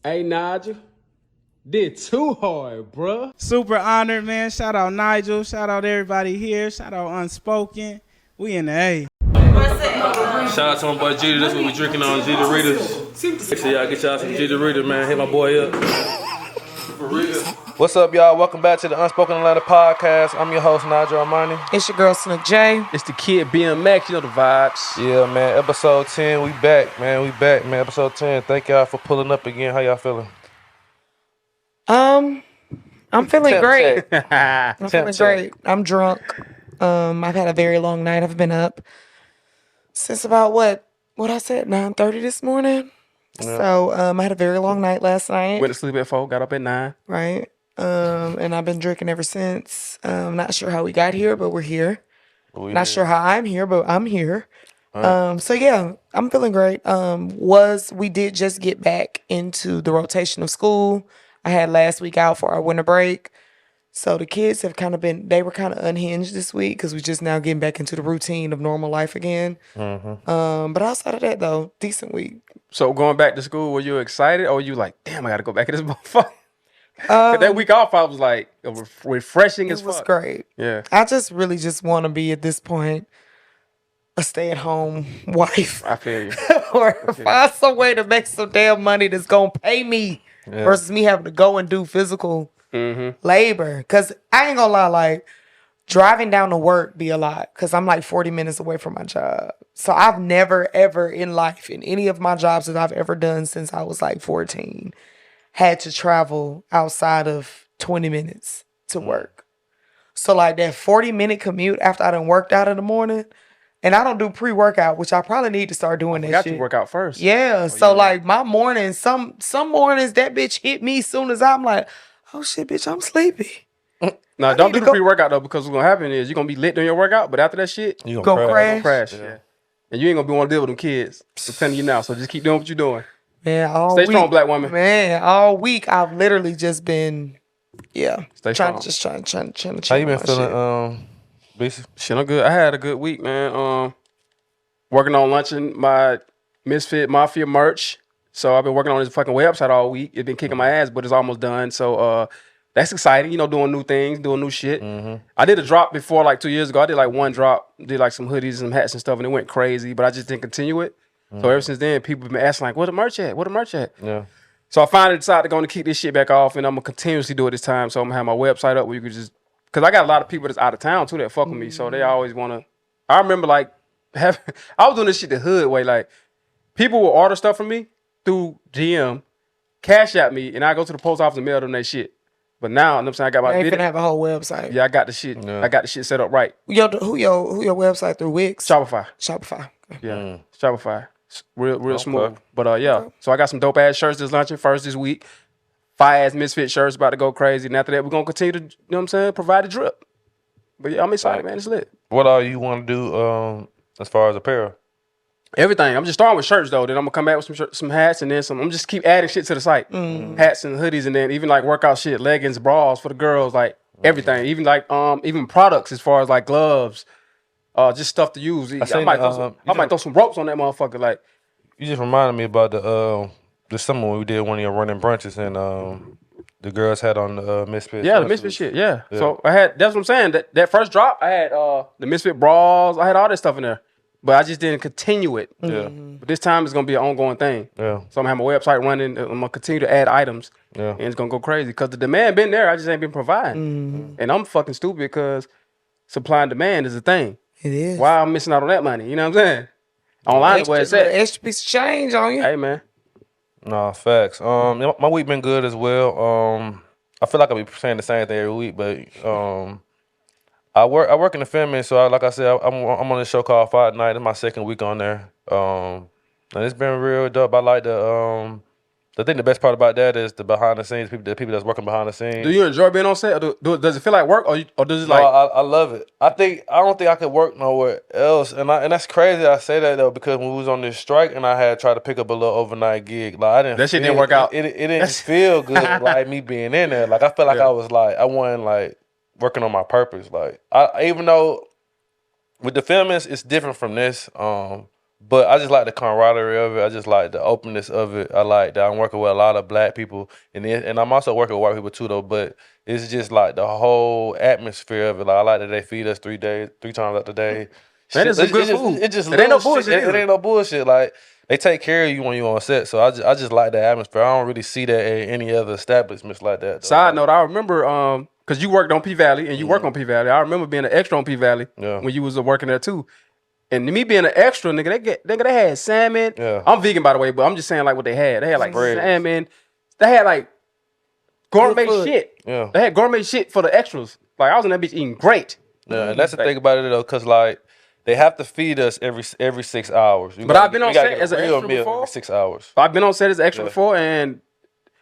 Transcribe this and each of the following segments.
Hey, Nigel. Did too hard, bruh. Super honored, man. Shout out Nigel. Shout out everybody here. Shout out Unspoken. We in the A. Shout out to my boy Jeter. That's what we drinking on, Jeter Readers. Make sure y'all get y'all some Jeter Readers, man. Hit my boy up. For real. What's up, y'all? Welcome back to the Unspoken Atlanta podcast. I'm your host, Nigel Armani. It's your girl, Snook J. It's the kid BMX, you know the vibes. Yeah, man. Episode 10, we back, man. Episode 10. Thank y'all for pulling up again. How y'all feeling? I'm feeling great. I'm feeling great. I'm drunk. I've had a very long night. I've been up since about what I said, 9:30 this morning. Yeah. So I had a very long night last night. Went to sleep at 4, got up at 9. Right. And I've been drinking ever since. Not sure how we got here, but we're here. Not sure how I'm here, but I'm here. Right. So yeah, I'm feeling great. We did just get back into the rotation of school. I had last week out for our winter break. So the kids have they were kind of unhinged this week because we're just now getting back into the routine of normal life again. Mm-hmm. But outside of that, though, decent week. So going back to school, were you excited or were you like, damn, I got to go back to this motherfucker? That week off, I was like, refreshing as fuck. It was great. Yeah. I just really just want to be, at this point, a stay-at-home wife. I feel you. Or find some way to make some damn money that's going to pay me versus me having to go and do physical labor. Because I ain't going to lie, like, driving down to work be a lot because I'm like 40 minutes away from my job. So I've never, ever in life, in any of my jobs that I've ever done since I was like 14, had to travel outside of 20 minutes to work. So like that 40-minute commute after I done worked out in the morning, and I don't do pre-workout, which I probably need to start doing that shit. You work out first. Yeah. So like my mornings, some mornings that bitch hit me soon as I'm like, oh shit, bitch, I'm sleepy. No, don't do the pre-workout though, because what's gonna happen is you're gonna be lit on your workout, but after that shit, you gonna crash. Yeah. And you ain't gonna be want to deal with them kids. I'm telling you now. So just keep doing what you're doing. Man, Stay strong, black woman. Man, all week I've literally just been, Stay strong. trying to chill. How you been feeling, BC? Shit, I'm good. I had a good week, man. Working on launching my Misfit Mafia merch. So I've been working on this fucking website all week. It's been kicking my ass, but it's almost done. So that's exciting, doing new things, doing new shit. Mm-hmm. I did a drop before, like 2 years ago. I did like one drop, did like some hoodies, some hats and stuff, and it went crazy, but I just didn't continue it. Mm-hmm. So ever since then, people have been asking like, where the merch at? Yeah. So I finally decided to go and kick this shit back off, and I'm going to continuously do it this time. So I'm going to have my website up where you could just, because I got a lot of people that's out of town too that fuck with me, so they always want to, I remember like, I was doing this shit the hood way, like, people will order stuff from me through DM, cash at me, and I go to the post office and mail them that shit. But now, you know what I'm saying, I got my video. They finna have a whole website. Yeah, I got the shit. Yeah. I got the shit set up right. Who your website through Wix? Shopify. Yeah. Shopify. Real smooth. But yeah. So I got some dope ass shirts that's launching first this week. Fire ass Misfit shirts about to go crazy. And after that, we're gonna continue to, provide a drip. But yeah, I'm excited, man. It's lit. What all you want to do as far as apparel? Everything. I'm just starting with shirts though. Then I'm gonna come back with some hats and then some. I'm just keep adding shit to the site. Hats and hoodies, and then even like workout shit, leggings, bras for the girls, like everything. Even like even products as far as like gloves, just stuff to use. I might throw some ropes on that motherfucker. Like you just reminded me about the summer when we did one of your running brunches and the girls had on the Misfit. Yeah, the Misfit shit. Yeah. So I had. That's what I'm saying. That first drop, I had the Misfit bras. I had all that stuff in there. But I just didn't continue it. Yeah. But this time it's gonna be an ongoing thing. Yeah. So I'm gonna have my website running. I'm gonna continue to add items. Yeah. And it's gonna go crazy because the demand been there. I just ain't been providing. And I'm fucking stupid because supply and demand is a thing. It is. Why I'm missing out on that money? You know what I'm saying? Online is where it's at. Extra piece of change on you. Hey man. Nah, facts. My week been good as well. I feel like I be saying the same thing every week, but I work in the film, so like I said, I'm on this show called Fight Night. It's my second week on there, and it's been real dope. I like I think the best part about that is the behind the scenes, the people that's working behind the scenes. Do you enjoy being on set, or does it feel like work, or does it like? No, I love it. I don't think I could work nowhere else, and that's crazy. I say that though because when we was on this strike and I had tried to pick up a little overnight gig, like that shit didn't work out. It didn't feel good, like me being in there. Like I felt like I was like I wasn't like working on my purpose. Like I even though with the film it's different from this. But I just like the camaraderie of it. I just like the openness of it. I like that I'm working with a lot of black people, and I'm also working with white people too, though. But it's just like the whole atmosphere of it. Like I like that they feed us 3 times out the day. Man, it's some good food. It just It ain't no little shit. bullshit It either. ain't no bullshit. Like they take care of you when you on set. So I just like the atmosphere. I don't really see that at any other establishments like that, though. Side note, I remember because you worked on P Valley and you work on P Valley. I remember being an extra on P Valley when you was working there too. And me being an extra, nigga, they had salmon. Yeah. I'm vegan by the way, but I'm just saying like what they had. They had like Bread. salmon. They had like gourmet shit. Yeah. They had gourmet shit for the extras. Like I was in that bitch eating great. Yeah, and that's the thing about it though, cause like they have to feed us every 6 hours. But I've been on set as an real extra meal before. every 6 hours. I've been on set as extra before, and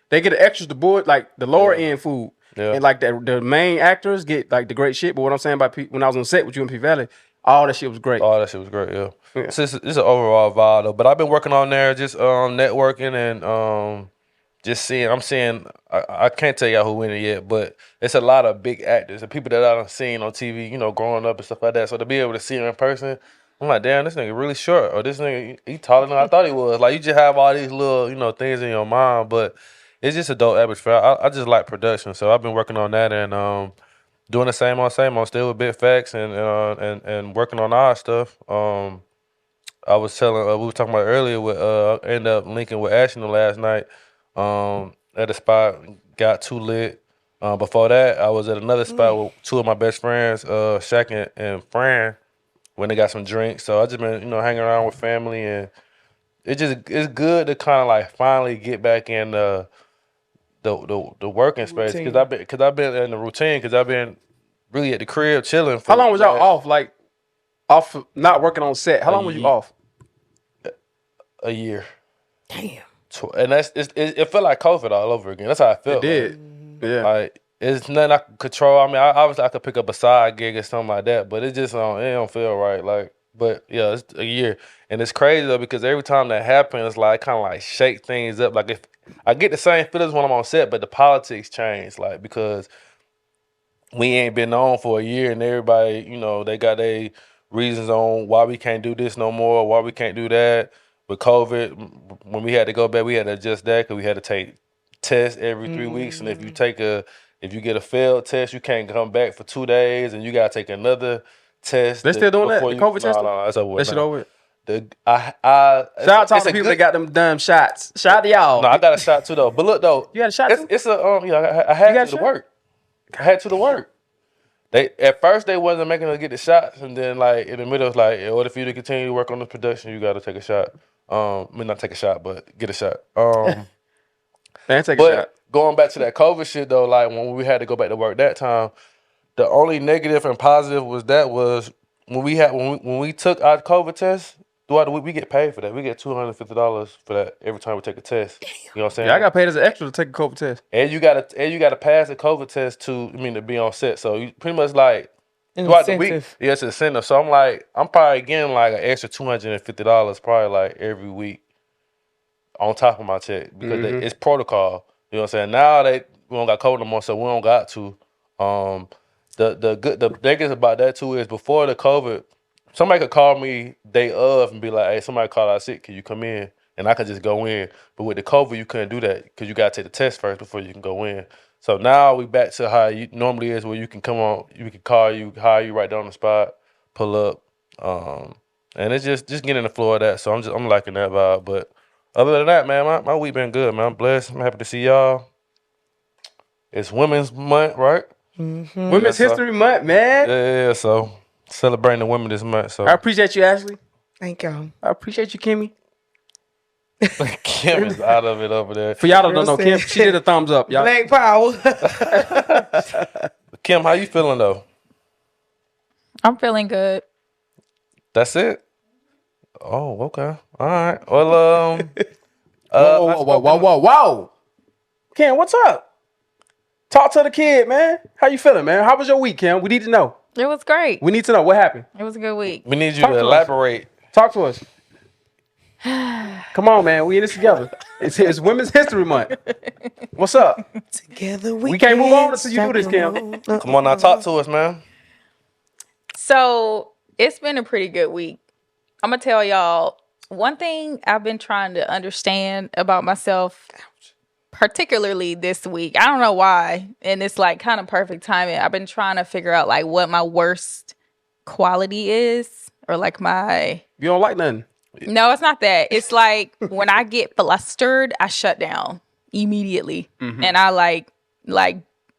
they get the extras, the board, like the lower end food, and like the main actors get like the great shit. But what I'm saying about when I was on set with you in P Valley, all that shit was great. Oh, that shit was great, yeah. So it's an overall vibe though. But I've been working on there, just networking and just seeing. I'm seeing. I can't tell y'all who winning yet, but it's a lot of big actors and people that I've seen on TV, you know, growing up and stuff like that. So to be able to see them in person, I'm like, damn, this nigga really short, or this nigga he taller than I thought he was. Like you just have all these little, you know, things in your mind, but it's just a dope atmosphere. I just like production, so I've been working on that and doing the same on, still with Big Facts and working on our stuff. I was telling we were talking about earlier with ended up linking with Ashton last night at a spot, got too lit. Before that, I was at another spot with two of my best friends, Shaq and Fran, when they got some drinks. So I just been, you know, hanging around with family, and it's good to kind of like finally get back in the working space because I've been in the routine because I've been really at the crib chilling. How long was y'all off? Like off, not working on set. How long was you off? A year. Damn. And it felt like COVID all over again. That's how I felt. It did. Yeah. Like it's nothing I could control. I mean, obviously I could pick up a side gig or something like that, but it just it don't feel right. Like, but yeah, it's a year, and it's crazy though because every time that happens, it's like kind of like shake things up. Like if I get the same feelings when I'm on set, but the politics change. Like because we ain't been on for a year, and everybody, you know, they got their reasons on why we can't do this no more, why we can't do that. With COVID, when we had to go back, we had to adjust that because we had to take tests every 3 weeks, and if you get a failed test, you can't come back for 2 days, and you gotta take another test. They still doing that? The COVID test? No, that's over. That shit over with. Shout out to all the people that got them dumb shots. Shout out to y'all. No, I got a shot too though. But look though, you got a shot too? It's a I had to work. I had to work. They at first they wasn't making us get the shots, and then like in the middle, it's like in order for you to continue to work on the production, you got to take a shot. I mean, not take a shot, but get a shot. Man, take a shot. Going back to that COVID shit though, like when we had to go back to work that time, the only negative and positive was when we took our COVID test throughout the week, we get paid for that. We get $250 for that every time we take a test. You know what I'm saying? Yeah, I got paid as an extra to take a COVID test. And you gotta pass the COVID test to be on set. So you pretty much like throughout the week, yeah, it's an incentive. So I'm probably getting like an extra $250 probably like every week on top of my check because it's protocol. You know what I'm saying? Now we don't got COVID no more, so we don't got to. The biggest about that too is before the COVID, somebody could call me day of and be like, "Hey, somebody called out sick. Can you come in?" And I could just go in. But with the COVID, you couldn't do that because you got to take the test first before you can go in. So now we back to how it normally is, where you can come on, we can call you, hire you right down on the spot, pull up, and it's just getting in the flow of that. So I'm liking that vibe. But other than that, man, my week been good, man. I'm blessed. I'm happy to see y'all. It's Women's Month, right? Mm-hmm. Women's History Month, man. Yeah. So celebrating the women this month. So I appreciate you, Ashley. Thank y'all. I appreciate you, Kimmy. Kim is out of it over there. For y'all that don't know, Kim, she did a thumbs up, y'all. Black power. Kim, how you feeling though? I'm feeling good. That's it. Oh, okay. All right. Well, whoa. Kim, what's up? Talk to the kid, man. How you feeling, man? How was your week, Kim? We need to know. It was great. We need to know what happened. It was a good week. we need you Talk to to us. elaborate. Talk to us. Come on, man. We in this together. It's Women's History Month. What's up? Together We can't move on until you do this, Kim. Come on now, talk to us, man. So it's been a pretty good week. I'm gonna tell y'all one thing I've been trying to understand about myself, particularly this week, I don't know why, and it's like kind of perfect timing. I've been trying to figure out like what my worst quality is, or like my. You don't like nothing. No, it's not that. It's like when I get flustered, I shut down immediately, and I like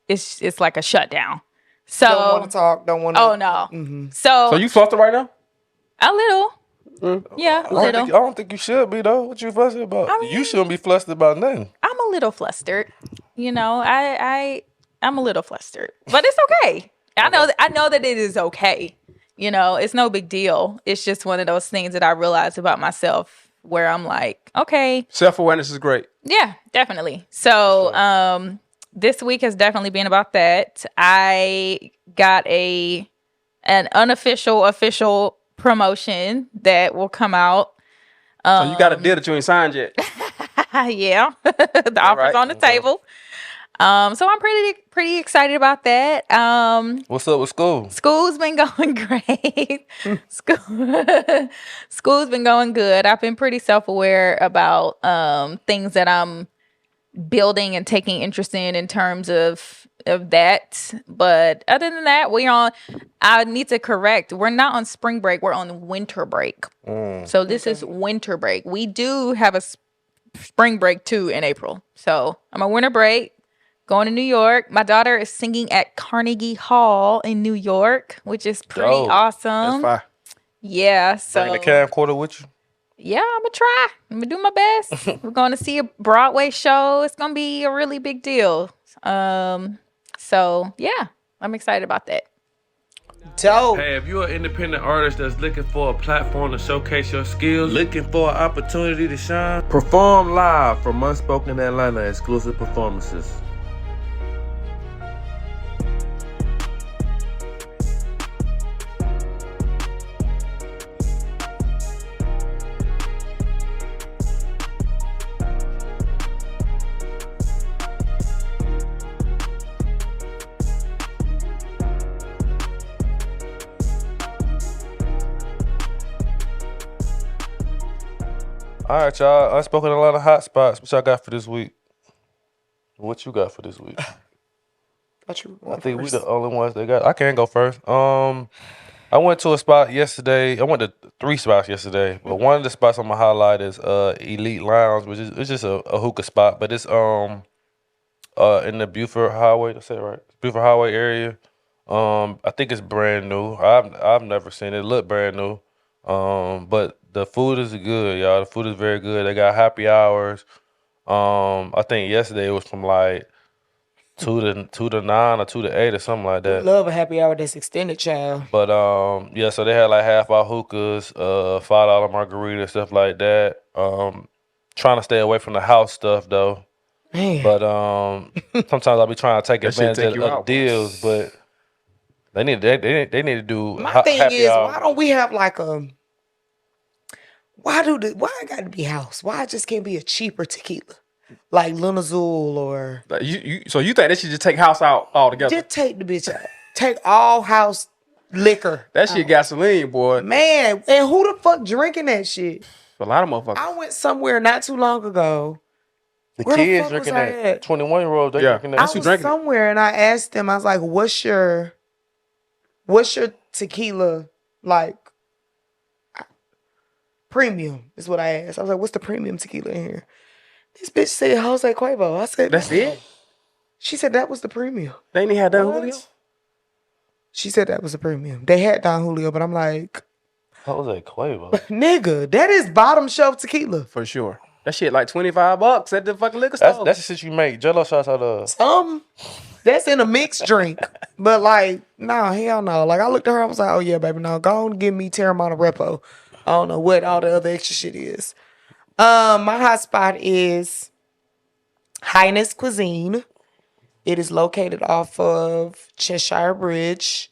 it's like a shutdown. So Don't want to talk. Don't want to. Oh no. So you flustered right now? A little. Yeah, a I little. don't think you should be though. What you flustered about? I mean- You shouldn't be flustered about nothing. I'm a little flustered. You know, I'm a little flustered, but it's okay. I know that it is okay. You know, it's no big deal. It's just one of those things that I realized about myself where I'm like, okay, Self-awareness is great. yeah, definitely. So, this week has definitely been about that. I got an unofficial official promotion that will come out. So you got a deal that you ain't signed yet. Yeah, the offer's right. on the table. So I'm pretty excited about that. What's up with school? School's been going great. School's been going good. I've been pretty self-aware about things that I'm building and taking interest in terms of that. But other than that, I need to correct. We're not on spring break. We're on winter break. So this is winter break. We do have a spring break too in April. So I'm on winter break. Going to New York. My daughter is singing at Carnegie Hall in New York, which is pretty Dope. awesome. That's fine. Yeah. So Bring the camcorder with you. yeah, I'm gonna try. I'm gonna do my best. We're going to see a Broadway show. It's gonna be a really big deal. So yeah, I'm excited about that. Dope. Hey, if you're an independent artist that's looking for a platform to showcase your skills, looking for an opportunity to shine, perform live from Unspoken Atlanta exclusive performances. All right, y'all. Unspoken Atlanta hot spots. What y'all got for this week? What you got for this week? I think we the only ones that got. I can't go first. I went to a spot yesterday. I went to 3 spots yesterday, but one of the spots on my highlight is Elite Lounge, which is it's just a hookah spot, but it's in the Buford Highway. Did I say it right? Buford Highway area. I think it's brand new. I've never seen it. It look brand new. But the food is good, y'all. The food is very good. They got happy hours. I think yesterday it was from like 2 to 9 or 2 to 8 or something like that. Love a happy hour that's extended, child. But yeah, so they had like half hour hookahs, $5 margaritas, stuff like that. Trying to stay away from the house stuff though. Man. But sometimes I'll be trying to take That shit advantage take you of out. deals, but they need to do. My thing happy is, hour. why don't we have like a? Why it got to be house? Why it just can't be a cheaper tequila, like Luna Zool or? Like, so you think they should just take house out altogether? Just take the bitch out. Take all house liquor. That shit gasoline, boy. Man, and who the fuck drinking that shit? A lot of motherfuckers. I went somewhere not too long ago. The Where the kids fuck drinking was I that. at? 21-year-olds, they Yeah. drinking that. I That's who was drinking it. somewhere and I asked them, I was like, what's your tequila like premium is what I asked. I was like, what's the premium tequila in here? This bitch said Jose Cuervo. I said, That's it? She said that was the premium. They ain't had Don What? Julio? She said that was the premium. They had Don Julio, but I'm like, What was that, Quavo? nigga, that is bottom shelf tequila. For sure. That shit like $25 at the fucking liquor store. That's the shit you make Jello shots out of. That's in a mixed drink. But like, nah, hell no. Like I looked at her, I was like, oh yeah, baby, no, go on and give me Terramana Repo. I don't know what all the other extra shit is. My hot spot is Highness Cuisine. It is located off of Cheshire Bridge.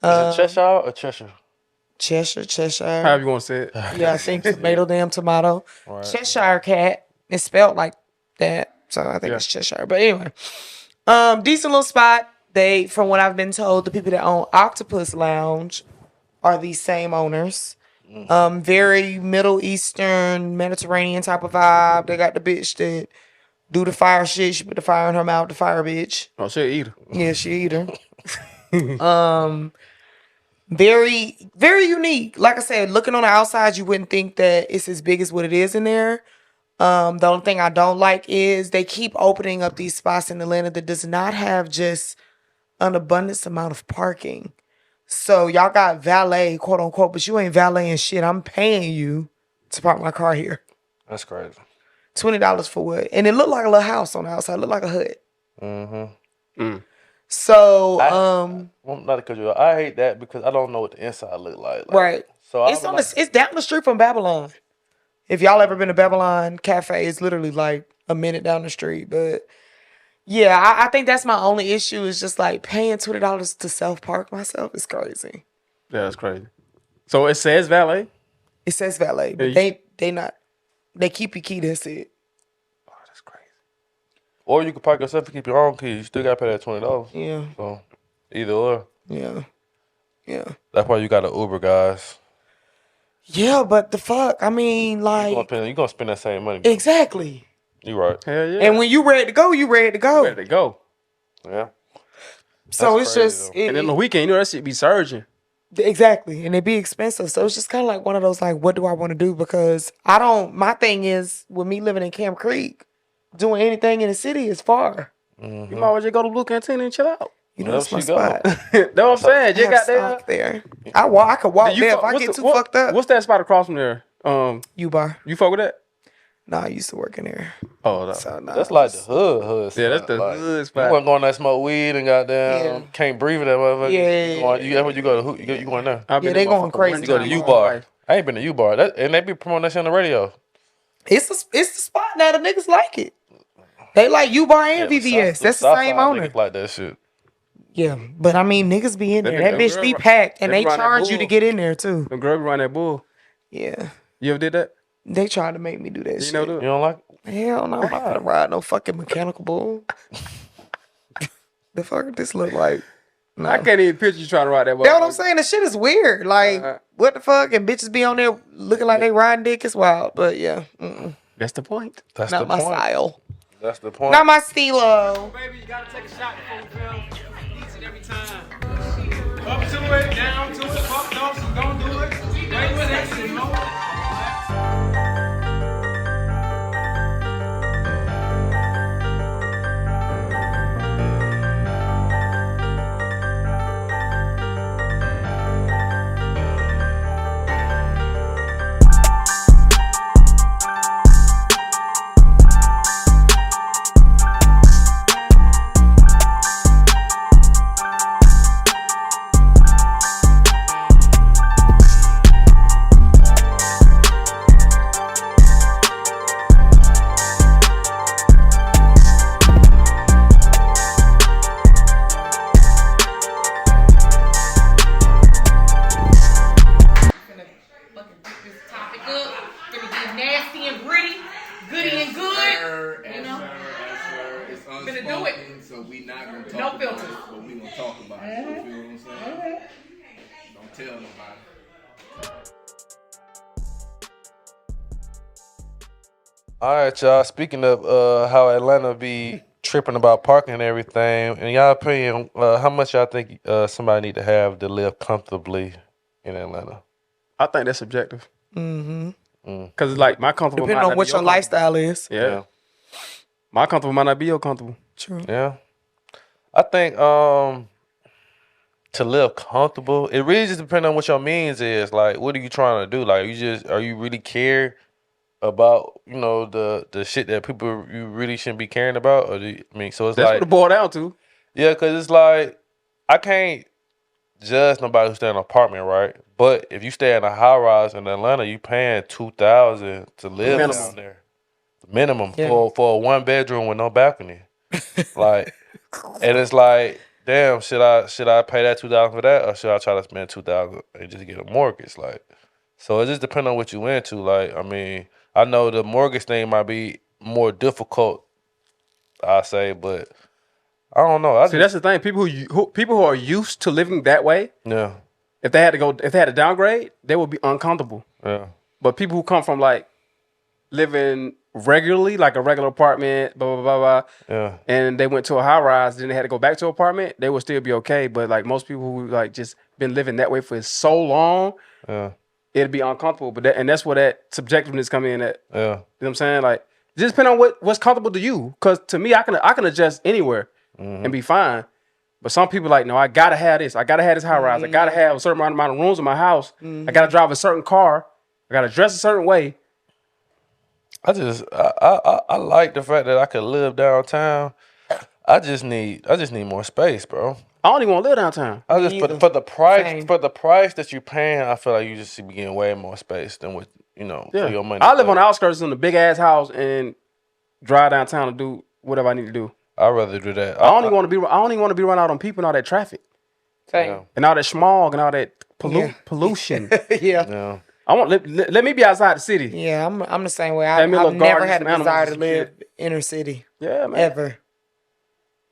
Is it Cheshire or Cheshire? Cheshire. However you want to say it. Yeah, I think tomato. Right. Cheshire cat. It's spelled like that. So I think it's Cheshire. But anyway. Decent little spot. From what I've been told, the people that own Octopus Lounge are these same owners. Very Middle Eastern, Mediterranean type of vibe. They got the bitch that do the fire shit. She put the fire in her mouth, the fire bitch. Oh, she eat her. Yeah, she eat her. Very, very unique. Like I said, looking on the outside, you wouldn't think that it's as big as what it is in there. The only thing I don't like is they keep opening up these spots in Atlanta that does not have just an abundance amount of parking. So y'all got valet, quote unquote, but you ain't valeting shit. I'm paying you to park my car here. That's crazy. $20 for what? And it looked like a little house on the outside. It looked like a hut. Mm-hmm. So, Well, not because I hate that because I don't know what the inside look like. Right. So it's it's down the street from Babylon. If y'all ever been to Babylon Cafe, it's literally like a minute down the street. But yeah, I think that's my only issue is just like paying $20 to self park myself is crazy. Yeah, that's crazy. So it says valet. It says valet, but they keep your key. That's it. Oh, that's crazy. Or you can park yourself and keep your own keys. You still gotta pay that $20. Yeah. So either or. Yeah. Yeah. That's why you got an Uber, guys. Yeah, but the fuck, I mean, like You gonna spend that same money. exactly. You right. Hell yeah. And when you ready to go, you ready to go. Ready to go. Yeah. So That's it's crazy, just And then the weekend, you know that shit be surging. exactly, and it be expensive. So it's just kind of like one of those like, what do I want to do? Because I don't. My thing is with me living in Camp Creek, doing anything in the city is far. You might as well just go to Blue Cantina and chill out. You know, There that's my she go. spot. That's what I'm saying. I You have got stock there. there. I could walk there if I what's get the- too fucked up. What's that spot across from there? U-Bar. You fuck with that? Nah, I used to work in there. Oh, no. So nah, That's like the hood. Yeah, that's spot. the Like, hood You spot. wasn't going there smoke weed and goddamn Yeah. can't breathe in that motherfucker. Yeah. You go to who? You going there? I've been they there going motherfucker crazy. one You go to time U in my Bar. life. I ain't been to U Bar. And they be promoting that shit on the radio. it's the spot now. The niggas like it. They like U-Bar and VVS. That's the same owner. Like that shit. Yeah, but I mean, niggas be in there. That bitch be packed, and they they run that charge you to bull. get in there too. Them girls run that bull. Yeah, You ever did that? they tried to make me do that You shit. know You that? don't like it? Hell no, I'm not gonna ride no fucking mechanical bull. The fuck this look like? No. I can't even picture you trying to ride that bull. That's what I'm saying. The shit is weird. Like, what the fuck? And bitches be on there looking like they riding dick. It's wild. But yeah, That's the point. That's not the my point. style. That's the point. Not my stilo. Baby, you gotta take a shot before we film. Each and every time. Up to it, down to it, fuck those who don't do it. Wait with it, you know. Nasty and gritty, goody and good. You know, It's Finna do it. unspoken, so we not gonna talk No about filters. it, but we gonna talk about it. You feel what I'm saying? Don't tell nobody. All right, y'all. Speaking of how Atlanta be tripping about parking and everything, in y'all opinion, how much y'all think somebody need to have to live comfortably in Atlanta? I think that's subjective. Mm-hmm. Cause it's like my comfortable Depending might on not what be your comfortable. lifestyle is. Yeah. My comfortable might not be your comfortable. True. Yeah. I think to live comfortable, it really just depends on what your means is. Like, what are you trying to do? Like, are you really care about, you know, the shit that people you really shouldn't be caring about? Or so it's That's like, what it boiled down to. yeah, because it's like, I can't judge nobody who stay in an apartment, right? But if you stay in a high rise in Atlanta, you paying $2,000 to live Minimum. down there. Minimum Yeah. for a one bedroom with no balcony. Like, and it's like, damn, should I pay that $2,000 for that, or should I try to spend $2,000 and just get a mortgage? Like, so it just depends on what you into. Like, I mean, I know the mortgage thing might be more difficult, I say, but I don't know. See, that's the thing. People who are used to living that way, yeah. if they had to downgrade, they would be uncomfortable. Yeah. But people who come from like living regularly, like a regular apartment, blah blah blah blah, Yeah. and they went to a high rise, then they had to go back to an apartment, they would still be okay. But like most people who like just been living that way for so long, Yeah. it'd be uncomfortable. But that's where that subjectiveness come in at. Yeah. You know what I'm saying? Like it just depend on what's comfortable to you. Cause to me, I can adjust anywhere and be fine. But some people like, no, I gotta have this. I gotta have this high rise. I gotta have a certain amount of rooms in my house. I gotta drive a certain car. I gotta dress a certain way. I like the fact that I could live downtown. I just need more space, bro. I don't even want to live downtown. I just for the price that you're paying, I feel like you just be getting way more space than what for your money. I live on the outskirts in a big ass house and drive downtown to do whatever I need to do. I'd rather do that. I don't even want to be run out on people and all that traffic. Same. And all that smog and all that pollution. Yeah. I want let me be outside the city. Yeah, I'm the same way. I've me a little never garden, had some a desire animals to and live inner city. Yeah, man.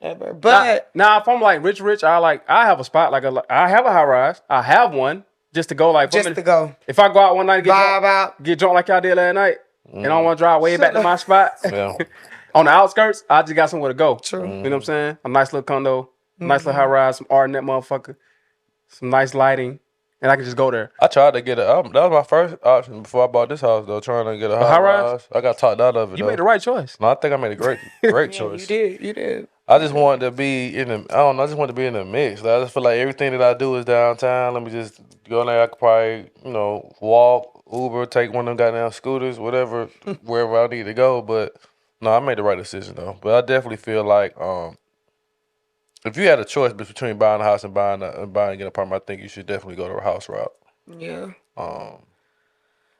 Ever. But now if I'm like rich, I have a spot I have a high rise. I have one just to go like just to go. If I go out one night and Vibe out. get drunk like y'all did last night, and I don't want to drive way back to my spot. Yeah. On the outskirts, I just got somewhere to go. True. You know what I'm saying? A nice little condo, nice little high rise, some art in that motherfucker, some nice lighting, and I can just go there. I tried to get that was my first option before I bought this house though, trying to get a high rise. I got talked out of it. You made the right choice. No, I think I made a great choice. You did. I just wanted to be in the. I don't know. I just wanted to be in the mix. Like, I just feel like everything that I do is downtown. Let me just go in there. I could probably, walk, Uber, take one of them goddamn scooters, whatever, wherever I need to go. But no, I made the right decision though. But I definitely feel like if you had a choice between buying a house and buying an apartment, I think you should definitely go to a house route. Yeah.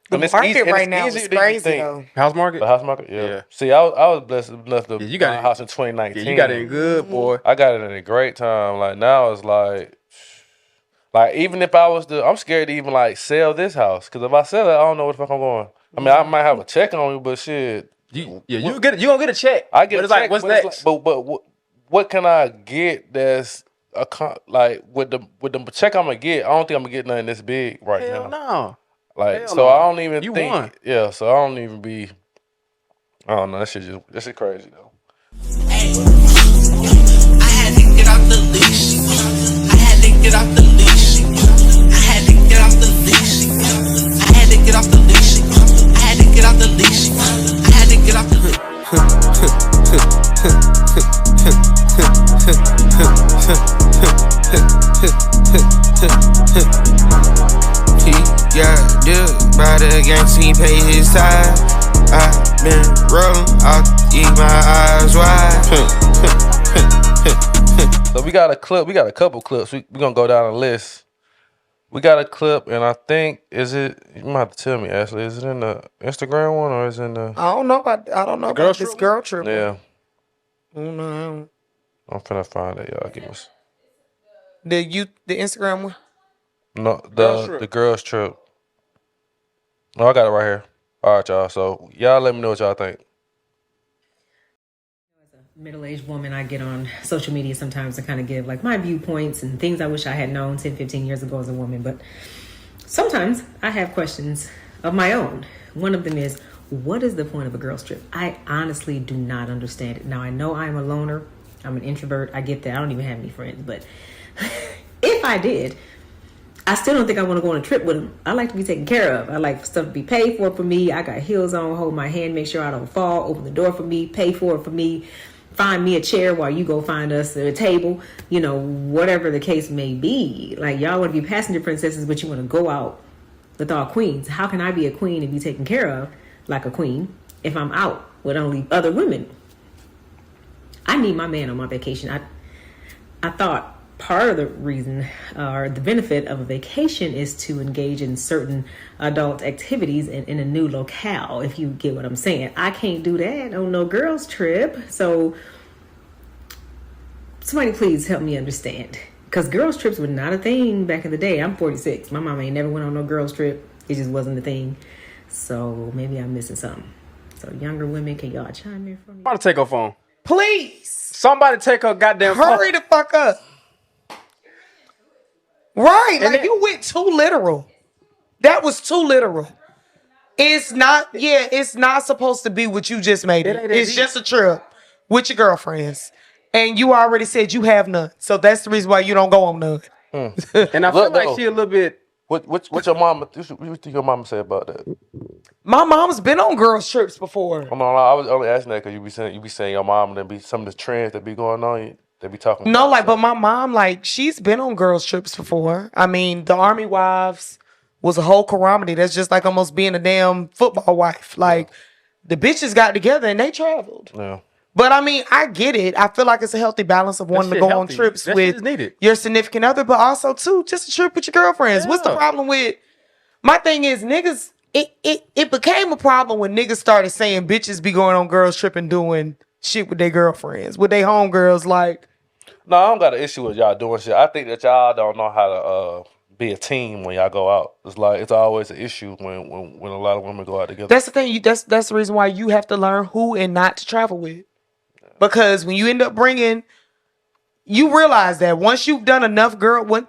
The market right now is crazy though. House market? The house market? Yeah. See, I was blessed enough to you got buy a house in 2019. Yeah, you got it in good, boy. I got it in a great time. Like now it's like even if I'm scared to even like sell this house. Cause if I sell it, I don't know where the fuck I'm going. I mean, I might have a check on me, but shit. You gonna get a check. I get but a it's check, like, what's but next? But what can I get that's like with the check I'm gonna get? I don't think I'm gonna get nothing this big right Hell now. no. Like Hell so, no. I don't even You think. won. Yeah, so I don't even be. I don't know. That shit crazy though. I had to get off the leash. I had to get off the leash. I had to get off the leash. I had to get off the leash. I had to get off the leash. I had to get off the leash. He got dipped by the gangsta, he paid his time. I been rolling, I'll keep my eyes wide. So we got a clip. We got a couple clips. We gonna go down the list. We got a clip, and I think you might have to tell me, Ashley. Is it in the Instagram one or is it in the? I don't know about this girl trip. Yeah. I don't know. I'm finna find it, y'all. Give us. The Instagram one? No, the girls trip. No, I got it right here. All right, y'all. So y'all let me know what y'all think. Middle-aged woman, I get on social media sometimes to kind of give like my viewpoints and things I wish I had known 10, 15 years ago as a woman. But sometimes I have questions of my own. One of them is, what is the point of a girls trip? I honestly do not understand it. Now, I know I'm a loner. I'm an introvert. I get that. I don't even have any friends. But if I did, I still don't think I want to go on a trip with them. I like to be taken care of. I like stuff to be paid for me. I got heels on, hold my hand, make sure I don't fall, open the door for me, pay for it for me, find me a chair while you go find us a table, whatever the case may be. Like, y'all want to be passenger princesses, but you want to go out with all queens. How can I be a queen and be taken care of like a queen if I'm out with only other women? I need my man on my vacation. I thought part of the reason or the benefit of a vacation is to engage in certain adult activities in a new locale, if you get what I'm saying. I can't do that on no girls trip. So somebody please help me understand, because girls trips were not a thing back in the day. I'm 46. My mama ain't never went on no girls trip. It just wasn't a thing. So maybe I'm missing something. So younger women, can y'all chime in for me? Somebody take her phone. Please. Somebody take her goddamn phone. Hurry the fuck up. Right. And Like you went too literal. That was too literal. It's not, it's not supposed to be what you just made it. It's just a trip with your girlfriends. And you already said you have none. So that's the reason why you don't go on none. And I feel like she a little bit. What your mama? What you think your mama say about that? My mom's been on girls trips before. I was only asking that because you be saying your mom and there be some of the trends that be going on. They be talking. No, about like, but my mom, like, she's been on girls trips before. I mean, the Army Wives was a whole calamity. That's just like almost being a damn football wife. Like, the bitches got together and they traveled. Yeah. But I mean, I get it. I feel like it's a healthy balance of wanting to go on trips with your significant other, but also too just a trip with your girlfriends. Yeah. What's the problem with? My thing is, niggas. It became a problem when niggas started saying bitches be going on girls trip and doing shit with their girlfriends, with their homegirls. Like, no, I don't got an issue with y'all doing shit. I think that y'all don't know how to be a team when y'all go out. It's like it's always an issue when a lot of women go out together. That's the thing. That's the reason why you have to learn who and not to travel with. Because when you end up bringing, you realize that once you've done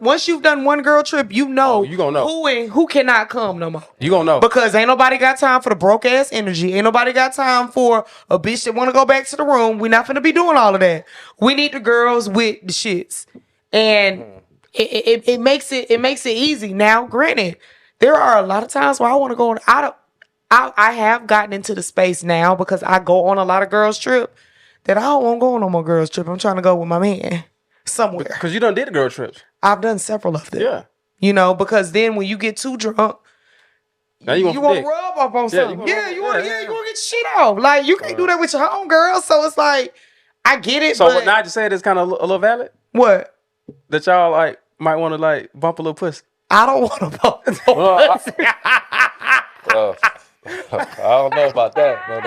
once you've done one girl trip, you know, you gonna know who and who cannot come no more. You gonna know because ain't nobody got time for the broke ass energy. Ain't nobody got time for a bitch that want to go back to the room. We not finna be doing all of that. We need the girls with the shits, and it makes it easy. Now, granted, there are a lot of times where I want to go on. I have gotten into the space now because I go on a lot of girls trip. That I don't want to go on no more girls trip. I'm trying to go with my man somewhere. Because you done did the girl trips. I've done several of them. Yeah. You know, because then when you get too drunk, now you want to rub up on something. You want to get shit off. Like, you can't do that with your homegirl. So it's like, I get it. So what Nigel said is kind of a little valid? What? That y'all like might want to like bump a little pussy. I don't want to bump a little pussy. I don't know about that, but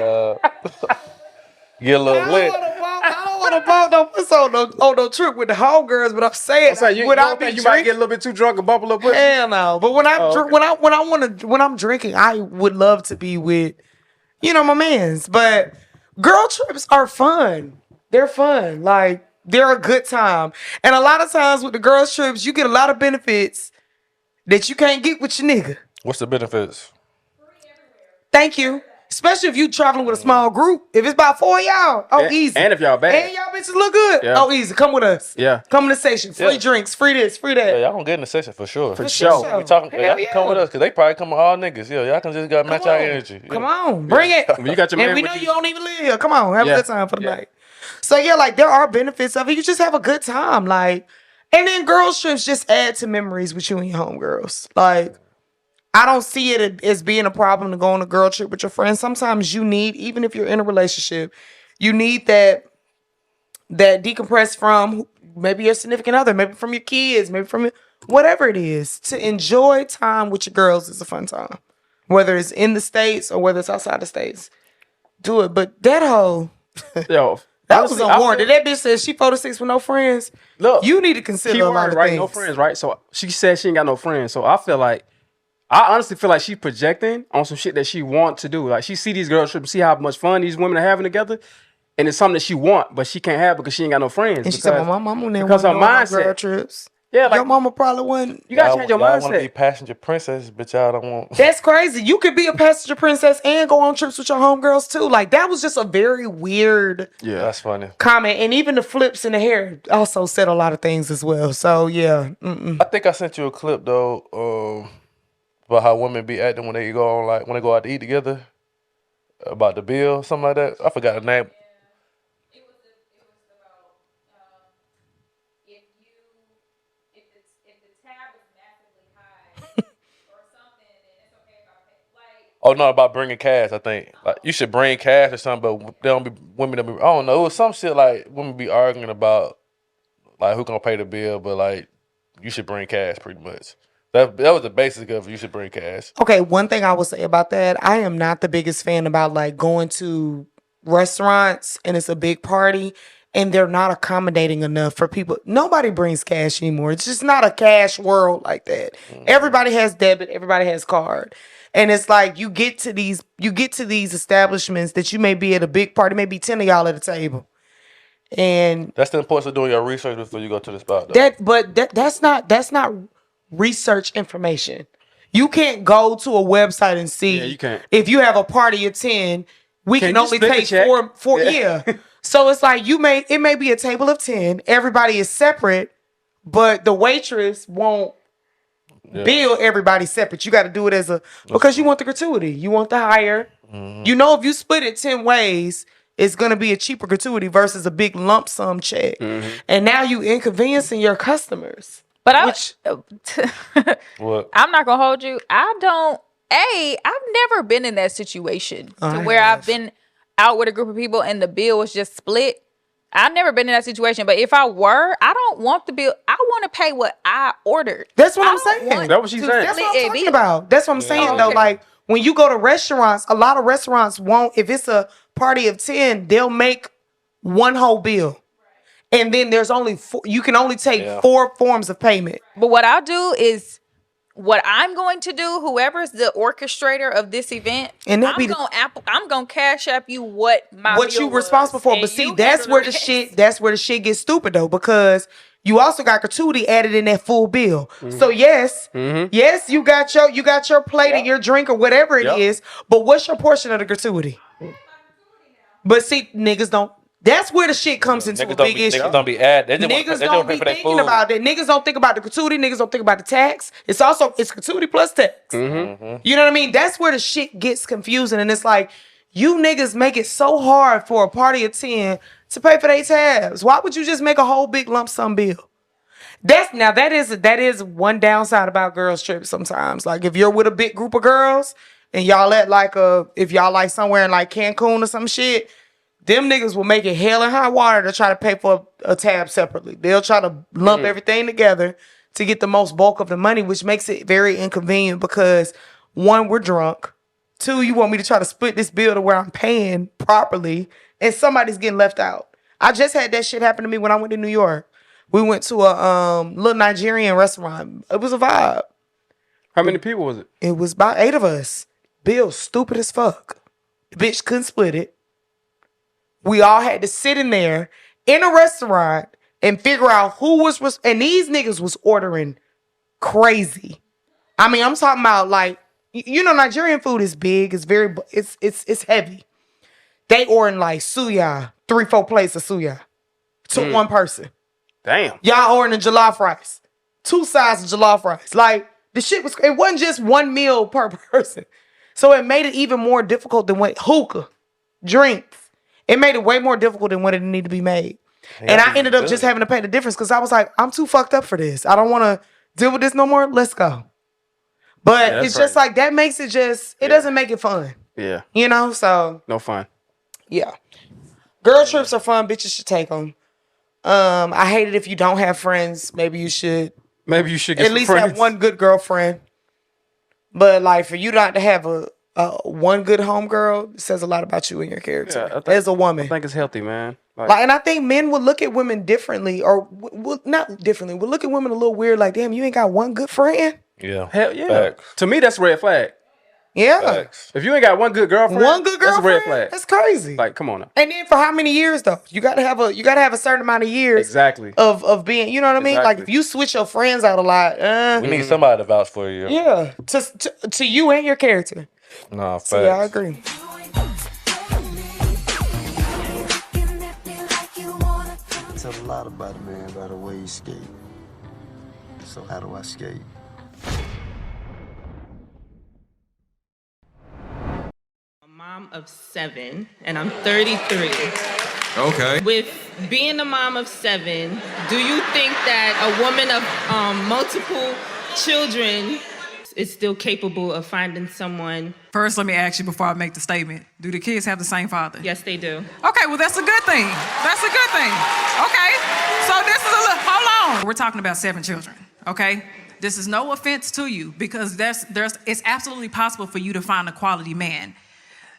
get a little lit. I don't want to bump no pussy on no trip with the homegirls, but I'm saying you might get a little bit too drunk and bump a little pussy. Hell no. But when I'm drinking, I would love to be with, my mans. But girl trips are fun. They're fun. Like, they're a good time. And a lot of times with the girls trips, you get a lot of benefits that you can't get with your nigga. What's the benefits? Thank you. Especially if you traveling with a small group. If it's about 4 of y'all, easy. And if y'all bad. And y'all bitches look good. Yeah. Easy. Come with us. Yeah. Come in the station. Free drinks, free this, free that. Yeah, y'all gonna get in the session for sure. For sure. Y'all can come with us because they probably come with all niggas. Yeah, y'all can just match our energy. Come on. Bring it. You got your man and we know you don't even live here. Come on. Have a good time for the night. So yeah, like there are benefits of it. You just have a good time. Like, and then girls trips just add to memories with you and your homegirls. Like, I don't see it as being a problem to go on a girl trip with your friends. Sometimes you need, even if you're in a relationship, you need that decompress from maybe your significant other, maybe from your kids, maybe from whatever it is. To enjoy time with your girls is a fun time. Whether it's in the States or whether it's outside the States. Do it. But that hoe, that was unwarranted. That bitch said she 4-6 with no friends. Look, you need to consider a lot of right, things. No friends, right? So she said she ain't got no friends. So I honestly feel like she's projecting on some shit that she want to do. Like, she see these girls trips, see how much fun these women are having together, and it's something that she want, but she can't have because she ain't got no friends. And she said, "My mama never because her mindset. Girl trips. Yeah, like your mama probably wouldn't. You gotta change your mindset. Want to be passenger princess, but y'all don't want. That's crazy. You could be a passenger princess and go on trips with your homegirls too. Like, that was just a very weird. Yeah, that's funny. Comment, and even the flips in the hair also said a lot of things as well. So yeah, I think I sent you a clip though. About how women be acting when they go on, like when they go out to eat together, about the bill, something like that. I forgot the name. It was about if the tab is massively high or something, then it's okay about it. Like, oh no, about bringing cash. I think like you should bring cash or something, but they don't be women. Don't be, I don't know. It was some shit like women be arguing about like who gonna pay the bill, but like you should bring cash pretty much. That was the basic of you should bring cash. Okay, one thing I will say about that, I am not the biggest fan about like going to restaurants and it's a big party and they're not accommodating enough for people. Nobody brings cash anymore. It's just not a cash world like that. Everybody has debit, everybody has card. And it's like you get to these establishments that you may be at a big party, maybe 10 of y'all at a table. And that's the importance of doing your research before you go to the spot though. That's not research information. You can't go to a website and see Yeah, you can't. if you have a party of 10, we can you only split the take check? four. Yeah. So it's like it may be a table of 10. Everybody is separate, but the waitress won't bill everybody separate. You got to do it because you want the gratuity. You want the higher. You know, if you split it 10 ways, it's going to be a cheaper gratuity versus a big lump sum check. And now you inconveniencing your customers. But What? I'm not gonna hold you. I've never been in that situation where I've been out with a group of people and the bill was just split. I've never been in that situation, but if I were, I don't want the bill. I want to pay what I ordered. That's what I'm saying. That's what she's saying. That's what I'm talking about. That's what I'm saying, though. okay. Like, when you go to restaurants, a lot of restaurants won't, if it's a party of 10, they'll make one whole bill. And then there's only you can only take 4 forms of payment. But what I'll do is, what I'm going to do, whoever's the orchestrator of this event, And I'm gonna cash app you what you responsible for. But see, that's where the shit gets stupid though, because you also got gratuity added in that full bill. So yes, you got your plate and your drink or whatever it is, but what's your portion of the gratuity? But see, niggas don't. That's where the shit comes into a big issue. Niggas don't be adding. Niggas don't be thinking about that. Niggas don't think about the gratuity. Niggas don't think about the tax. It's gratuity plus tax. You know what I mean? That's where the shit gets confusing. And it's like, you niggas make it so hard for a party of 10 to pay for their tabs. Why would you just make a whole big lump sum bill? That is one downside about girls trips sometimes. Like, if you're with a big group of girls and y'all if y'all like somewhere in like Cancun or some shit, them niggas will make it hell and high water to try to pay for a tab separately. They'll try to lump everything together to get the most bulk of the money, which makes it very inconvenient because, 1, we're drunk. 2, you want me to try to split this bill to where I'm paying properly and somebody's getting left out. I just had that shit happen to me when I went to New York. We went to a little Nigerian restaurant. It was a vibe. How many people was it? It was about 8 of us. Bill stupid as fuck. The bitch couldn't split it. We all had to sit in there in a restaurant and figure out who was and these niggas was ordering crazy. I mean, I'm talking about like, you know, Nigerian food is big. It's very, it's heavy. They ordering like suya, 3-4 plates of suya to one person. Damn. Y'all ordering jollof rice, 2 sides of jollof rice. Like, the shit it wasn't just one meal per person. So it made it even more difficult than hookah, drinks. It made it way more difficult than what it needed to be made. And I ended up just having to pay the difference because I was like, I'm too fucked up for this. I don't want to deal with this no more. Let's go. But it's just like, that makes it it doesn't make it fun. Yeah. You know, so. No fun. Yeah. Girl trips are fun. Bitches should take them. I hate it if you don't have friends. Maybe you should get at least have one good girlfriend. But like, for you not to have one good homegirl says a lot about you and your character as a woman. I think it's healthy, man. Like, and I think men would look at women differently, or not differently. Would look at women a little weird. Like, damn, you ain't got one good friend. Yeah, hell yeah. Facts. To me, that's a red flag. Yeah. Facts. If you ain't got one good girlfriend, that's a red flag. That's crazy. Like, come on now. And then for how many years though? You gotta have a certain amount of years. Exactly. Of being, you know what I mean? Like, if you switch your friends out a lot, we need somebody to vouch for you. Yeah, to you and your character. Nah, facts. So yeah, I agree. Tell a lot about a man by the way he skate. So how do I skate? Mom of 7, and I'm 33. Okay. With being a mom of 7, do you think that a woman of multiple children is still capable of finding someone? First, let me ask you before I make the statement. Do the kids have the same father? Yes, they do. Okay, well, that's a good thing. That's a good thing. Okay, so this is hold on. We're talking about 7 children, okay? This is no offense to you because it's absolutely possible for you to find a quality man.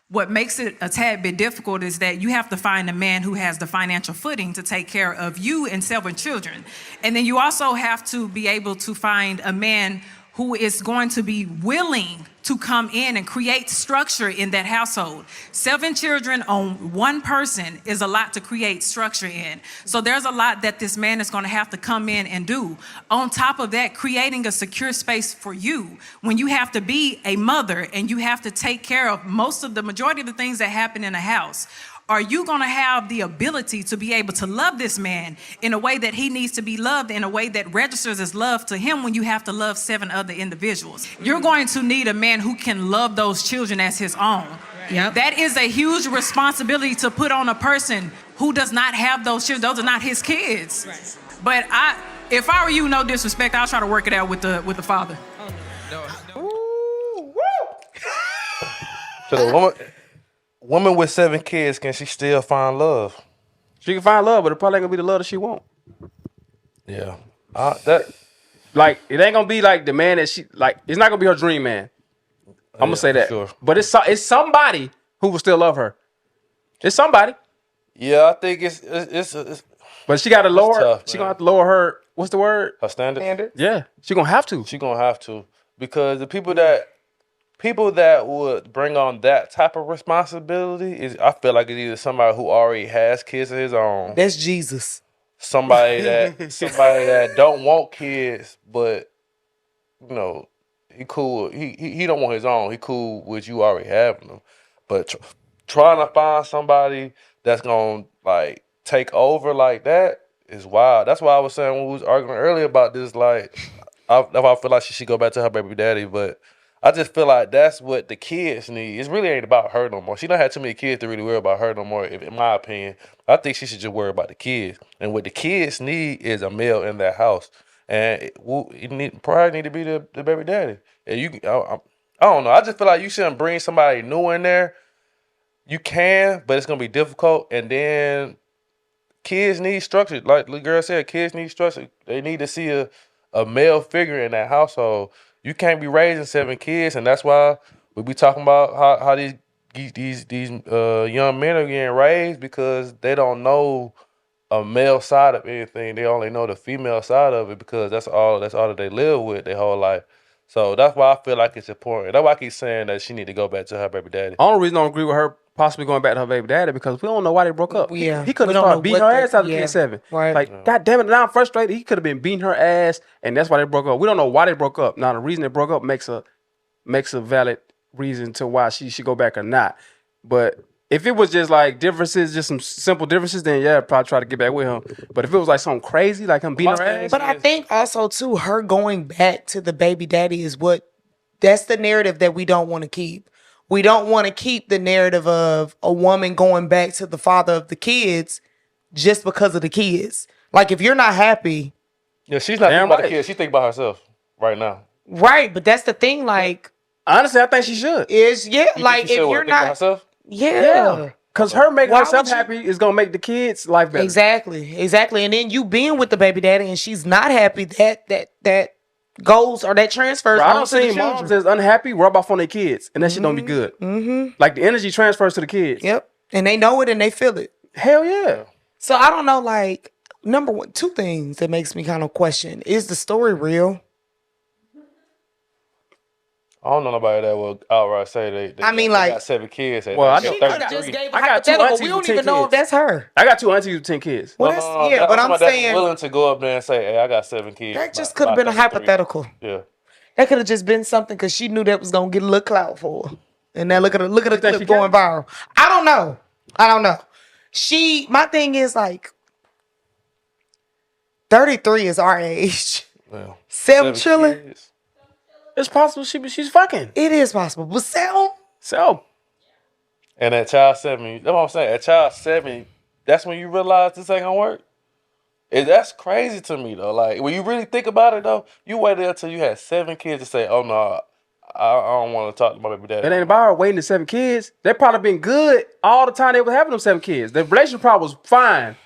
What makes it a tad bit difficult is that you have to find a man who has the financial footing to take care of you and 7 children. And then you also have to be able to find a man who is going to be willing to come in and create structure in that household. 7 children on one person is a lot to create structure in. So there's a lot that this man is going to have to come in and do. On top of that, creating a secure space for you when you have to be a mother and you have to take care of the majority of the things that happen in a house. Are you going to have the ability to be able to love this man in a way that he needs to be loved, in a way that registers as love to him when you have to love 7 other individuals? You're going to need a man who can love those children as his own. Yep. That is a huge responsibility to put on a person who does not have those children. Those are not his kids. Right. But if I were you, no disrespect, I'll try to work it out with the father. So the woman with 7 kids, can she still find love? She can find love, but it probably ain't gonna be the love that she want. Yeah. Like, it ain't gonna be like the man that she like. It's not gonna be her dream man. I'm gonna say that. Sure. But it's somebody who will still love her. It's somebody. Yeah, I think it's but she got to lower. Tough, she gonna have to lower her. What's the word? Her standard. Yeah, she gonna have to. She gonna have to, because the people that would bring on that type of responsibility is, I feel like, it's either somebody who already has kids of his own. That's Jesus. Somebody that don't want kids, but you know, he cool. He don't want his own. He cool with you already having them. But trying to find somebody that's gonna like take over like that is wild. That's why I was saying when we was arguing earlier about this. Like, I feel like she should go back to her baby daddy, but I just feel like that's what the kids need. It really ain't about her no more. She don't have too many kids to really worry about her no more, in my opinion. I think she should just worry about the kids. And what the kids need is a male in that house. And it probably need to be the baby daddy. And I don't know. I just feel like you shouldn't bring somebody new in there. You can, but it's going to be difficult. And then kids need structure. Like the girl said, kids need structure. They need to see a male figure in that household. You can't be raising 7 kids, and that's why we be talking about how these young men are getting raised, because they don't know a male side of anything. They only know the female side of it, because that's all that they live with their whole life. So that's why I feel like it's important. That's why I keep saying that she need to go back to her baby daddy. Only reason I don't agree with her possibly going back to her baby daddy, because we don't know why they broke up. Yeah, he could have started beating her ass out of kid 7. Right. Like, God damn it, now I'm frustrated. He could have been beating her ass, and that's why they broke up. We don't know why they broke up. Now, the reason they broke up makes a valid reason to why she should go back or not. But if it was just like differences, just some simple differences, then yeah, I'd probably try to get back with him. But if it was like something crazy, like him beating her ass. But I think also too, her going back to the baby daddy that's the narrative that we don't want to keep. We don't want to keep the narrative of a woman going back to the father of the kids just because of the kids. Like, if you're not happy. Yeah, she's not thinking about the kids. She's thinking about herself right now. Right, but that's the thing. Like, honestly, I think she should. Like, if you're not. Herself? Yeah. Because her making herself happy is going to make the kids' life better. Exactly. And then you being with the baby daddy and she's not happy, that goes or that transfers. Bro, I don't see moms that's unhappy rub off on their kids, and that shit don't be good. Mm-hmm. Like, the energy transfers to the kids. Yep. And they know it and they feel it. Hell yeah. So I don't know, like, number one, 2 things that makes me kind of question. Is the story real? I don't know nobody that will outright say they got 7 kids. Well, I she could have just gave a hypothetical. We don't even know if that's her. I got 2 aunties with 10 kids. Well, but I'm saying willing to go up there and say, "Hey, I got 7 kids." That just could have been a hypothetical. Yeah, that could have just been something because she knew that was gonna get a little clout for her. And now look at the clip going viral. I don't know. My thing is, like, 33 is our age. Well, 7 chilling. Kids. It's possible she's fucking. It is possible, but 7. And at child 7, that's what I'm saying. At child 7, that's when you realize this ain't gonna work. That's crazy to me though. Like, when you really think about it though, you waited until you had 7 kids to say, "Oh no, I don't want to talk to my baby daddy." It ain't about her waiting to 7 kids. They probably been good all the time they were having them 7 kids. The relationship probably was fine,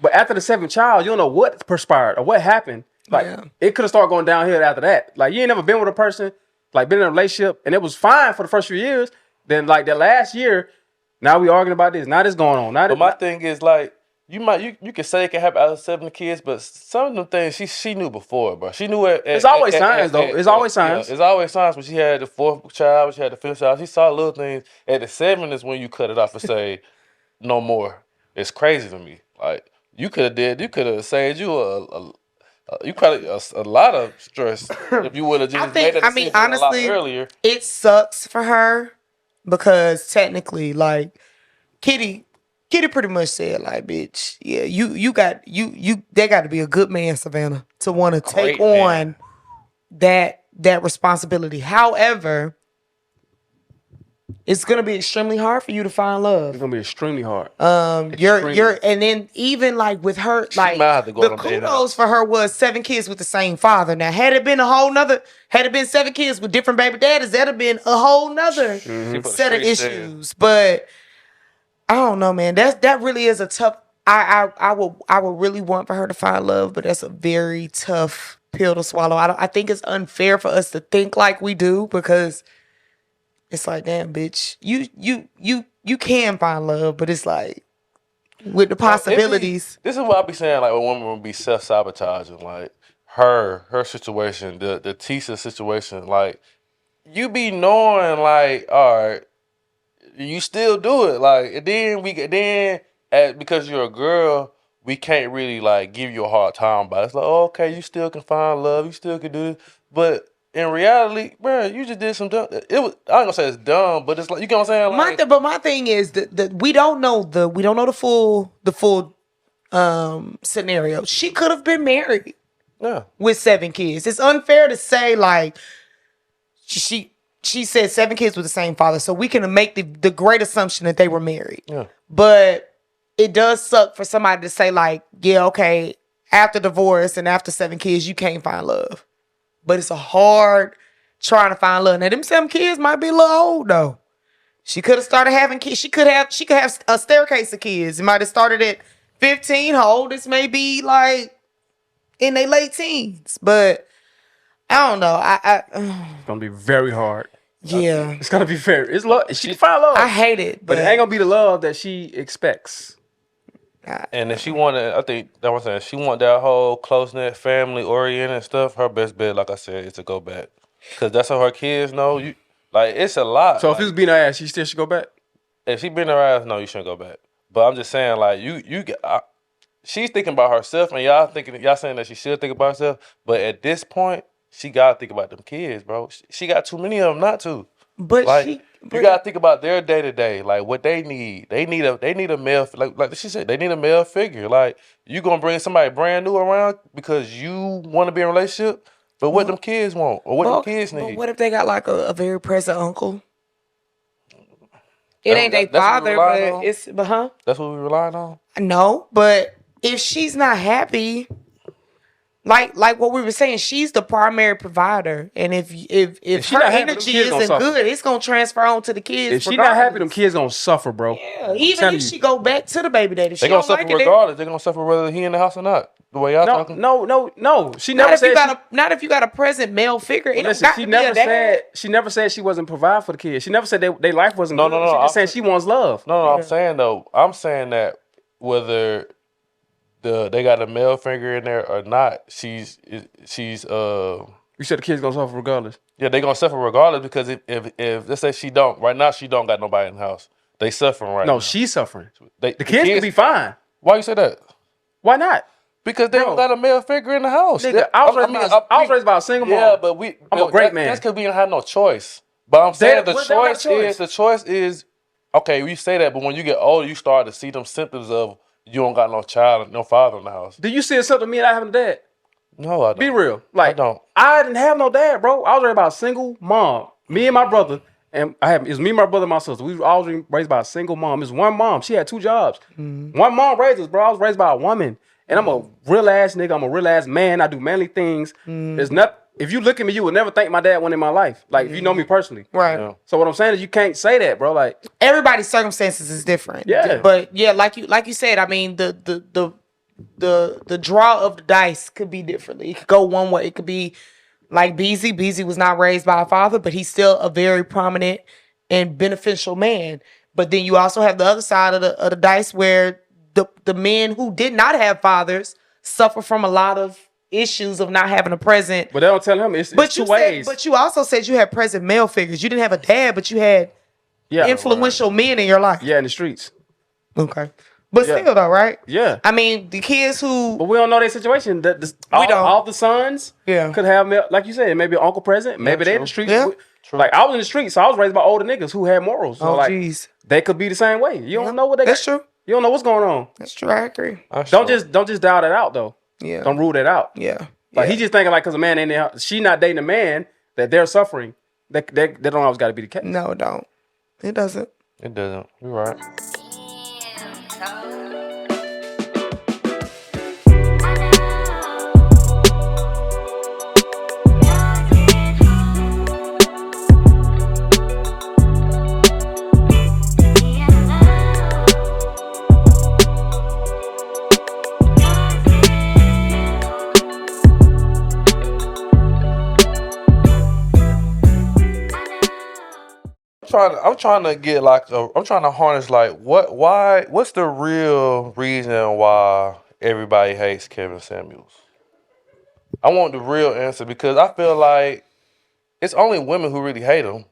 but after the 7th child, you don't know what perspired or what happened. Like, it could have started going downhill after that. Like, you ain't never been with a person, like, been in a relationship, and it was fine for the first few years. Then, like, that last year, now we arguing about this. Now this going on. But my thing is, like, you can say it can happen after 7 kids, but some of them things she knew before, bro. She knew it. It's always signs, though. It's always signs. It's always signs. When she had the 4th child, when she had the 5th child, she saw little things. At the 7 is when you cut it off and say no more. It's crazy to me. Like you could have saved you you probably a lot of stress if you would have just made that decision honestly, a lot earlier. It sucks for her because technically, like Kitty pretty much said, like, bitch, yeah, they got to be a good man, Savannah, to want to take on that responsibility. However, it's gonna be extremely hard for you to find love. It's gonna be extremely hard. You're and then even like with her, like the kudos for her was 7 kids with the same father. Now, had it been 7 kids with different baby daddies, that'd have been a whole nother set of issues. But I don't know, man. That really is a tough. I would really want for her to find love, but that's a very tough pill to swallow. I think it's unfair for us to think like we do because. It's like, damn, bitch, you can find love, but it's like with the possibilities. This is what I be saying, like, a woman would be self-sabotaging, like her situation, the Tisha situation, like you be knowing, like, all right, you still do it, like, and then because you're a girl, we can't really like give you a hard time about it. It's like, oh, okay, you still can find love, you still can do this, but. In reality, bro, you just did some dumb. I ain't gonna say it's dumb, but it's like, you know what I'm saying. Like, but my thing is that we don't know the full scenario. She could have been married, with 7 kids. It's unfair to say like she said 7 kids with the same father, so we can make the great assumption that they were married. Yeah, but it does suck for somebody to say like, yeah, okay, after divorce and after 7 kids, you can't find love. But it's a hard trying to find love. Now, them 7 kids might be a little old though. She could have started having kids. She could have a staircase of kids. It might have started at 15. Her oldest may be like in their late teens. But I don't know. It's gonna be very hard. Yeah, it's gonna be fair. It's love. She can find love. I hate it, but it ain't gonna be the love that she expects. and if she wanted, I think that was saying, she want that whole close-knit, family-oriented stuff, her best bet, like I said, is to go back. Because that's what her kids know. It's a lot. So if he was beating her ass, she still should go back? If she beating her ass, no, you shouldn't go back. But I'm just saying, like, she's thinking about herself, and y'all saying that she should think about herself. But at this point, she gotta think about them kids, bro. She got too many of them not to. But like, you gotta think about their day to day, like what they need. They need a male, like she said, they need a male figure. Like, you gonna bring somebody brand new around because you want to be in a relationship, but what them kids want or what them kids need. But what if they got like a very present uncle? It ain't their father, but it's That's what we relying on. No, but if she's not happy. Like what we were saying, she's the primary provider, and if her energy isn't good, it's gonna transfer on to the kids. If she not happy, them kids gonna suffer, bro. Yeah, even if she go back to the baby daddy, they gonna suffer regardless. They're gonna suffer whether he in the house or not. The way y'all talking. No. She never said. Not if you got a present male figure. Listen, she never said she wasn't provide for the kids. She never said their life wasn't good. No. She just saying she wants love. No. I'm saying that whether they got a male figure in there or not, she's You said the kids gonna suffer regardless. Yeah, they gonna suffer regardless because if let's say she don't got nobody in the house. They suffering right now. No, she's suffering. The kids can be fine. Why you say that? Why not? Because they don't got a male figure in the house. Nigga, I was raised by a single mom. Yeah, but I'm a great man. That's because we didn't have no choice. But I'm saying the choice is okay. We say that, but when you get older, you start to see them symptoms of you don't got no child, no father in the house. Do you see it something me and I having a dad? No, I don't. Be real. Like, I don't. I didn't have no dad, bro. I was raised by a single mom. Me and my brother, and it was me, my brother, and my sister. We were all raised by a single mom. It was one mom. She had 2 jobs. Mm-hmm. One mom raised us, bro. I was raised by a woman. And I'm a real ass nigga. I'm a real ass man. I do manly things. There's not. If you look at me, you would never think my dad went in my life. Like, if you know me personally. Right. Yeah. So what I'm saying is you can't say that, bro. Like, everybody's circumstances is different. Yeah. But yeah, like you said, I mean, the draw of the dice could be differently. It could go one way. It could be like Beezy. Beezy was not raised by a father, but he's still a very prominent and beneficial man. But then you also have the other side of the dice where the men who did not have fathers suffer from a lot of issues of not having a present. But they don't tell him it's two ways. But you also said you had present male figures. You didn't have a dad, but you had influential men in your life. Yeah, in the streets. Okay. But still though, right? Yeah. I mean, the kids who... But we don't know their situation. All the sons could have, like you said, maybe an uncle present. Maybe they in the streets. Yeah. Like, I was in the streets, so I was raised by older niggas who had morals. So, jeez. They could be the same way. You don't know what they That's got. true. You don't know what's going on. That's true. I agree. Don't just dial that out, though. Yeah. Don't rule that out. Yeah. Like, he just thinking, like, because a man ain't there, she not dating a man, that they're suffering. That don't always got to be the case. No, it don't. It doesn't. It doesn't. You're right. I'm trying to get I'm trying to harness what's the real reason why everybody hates Kevin Samuels? I want the real answer because I feel like it's only women who really hate him,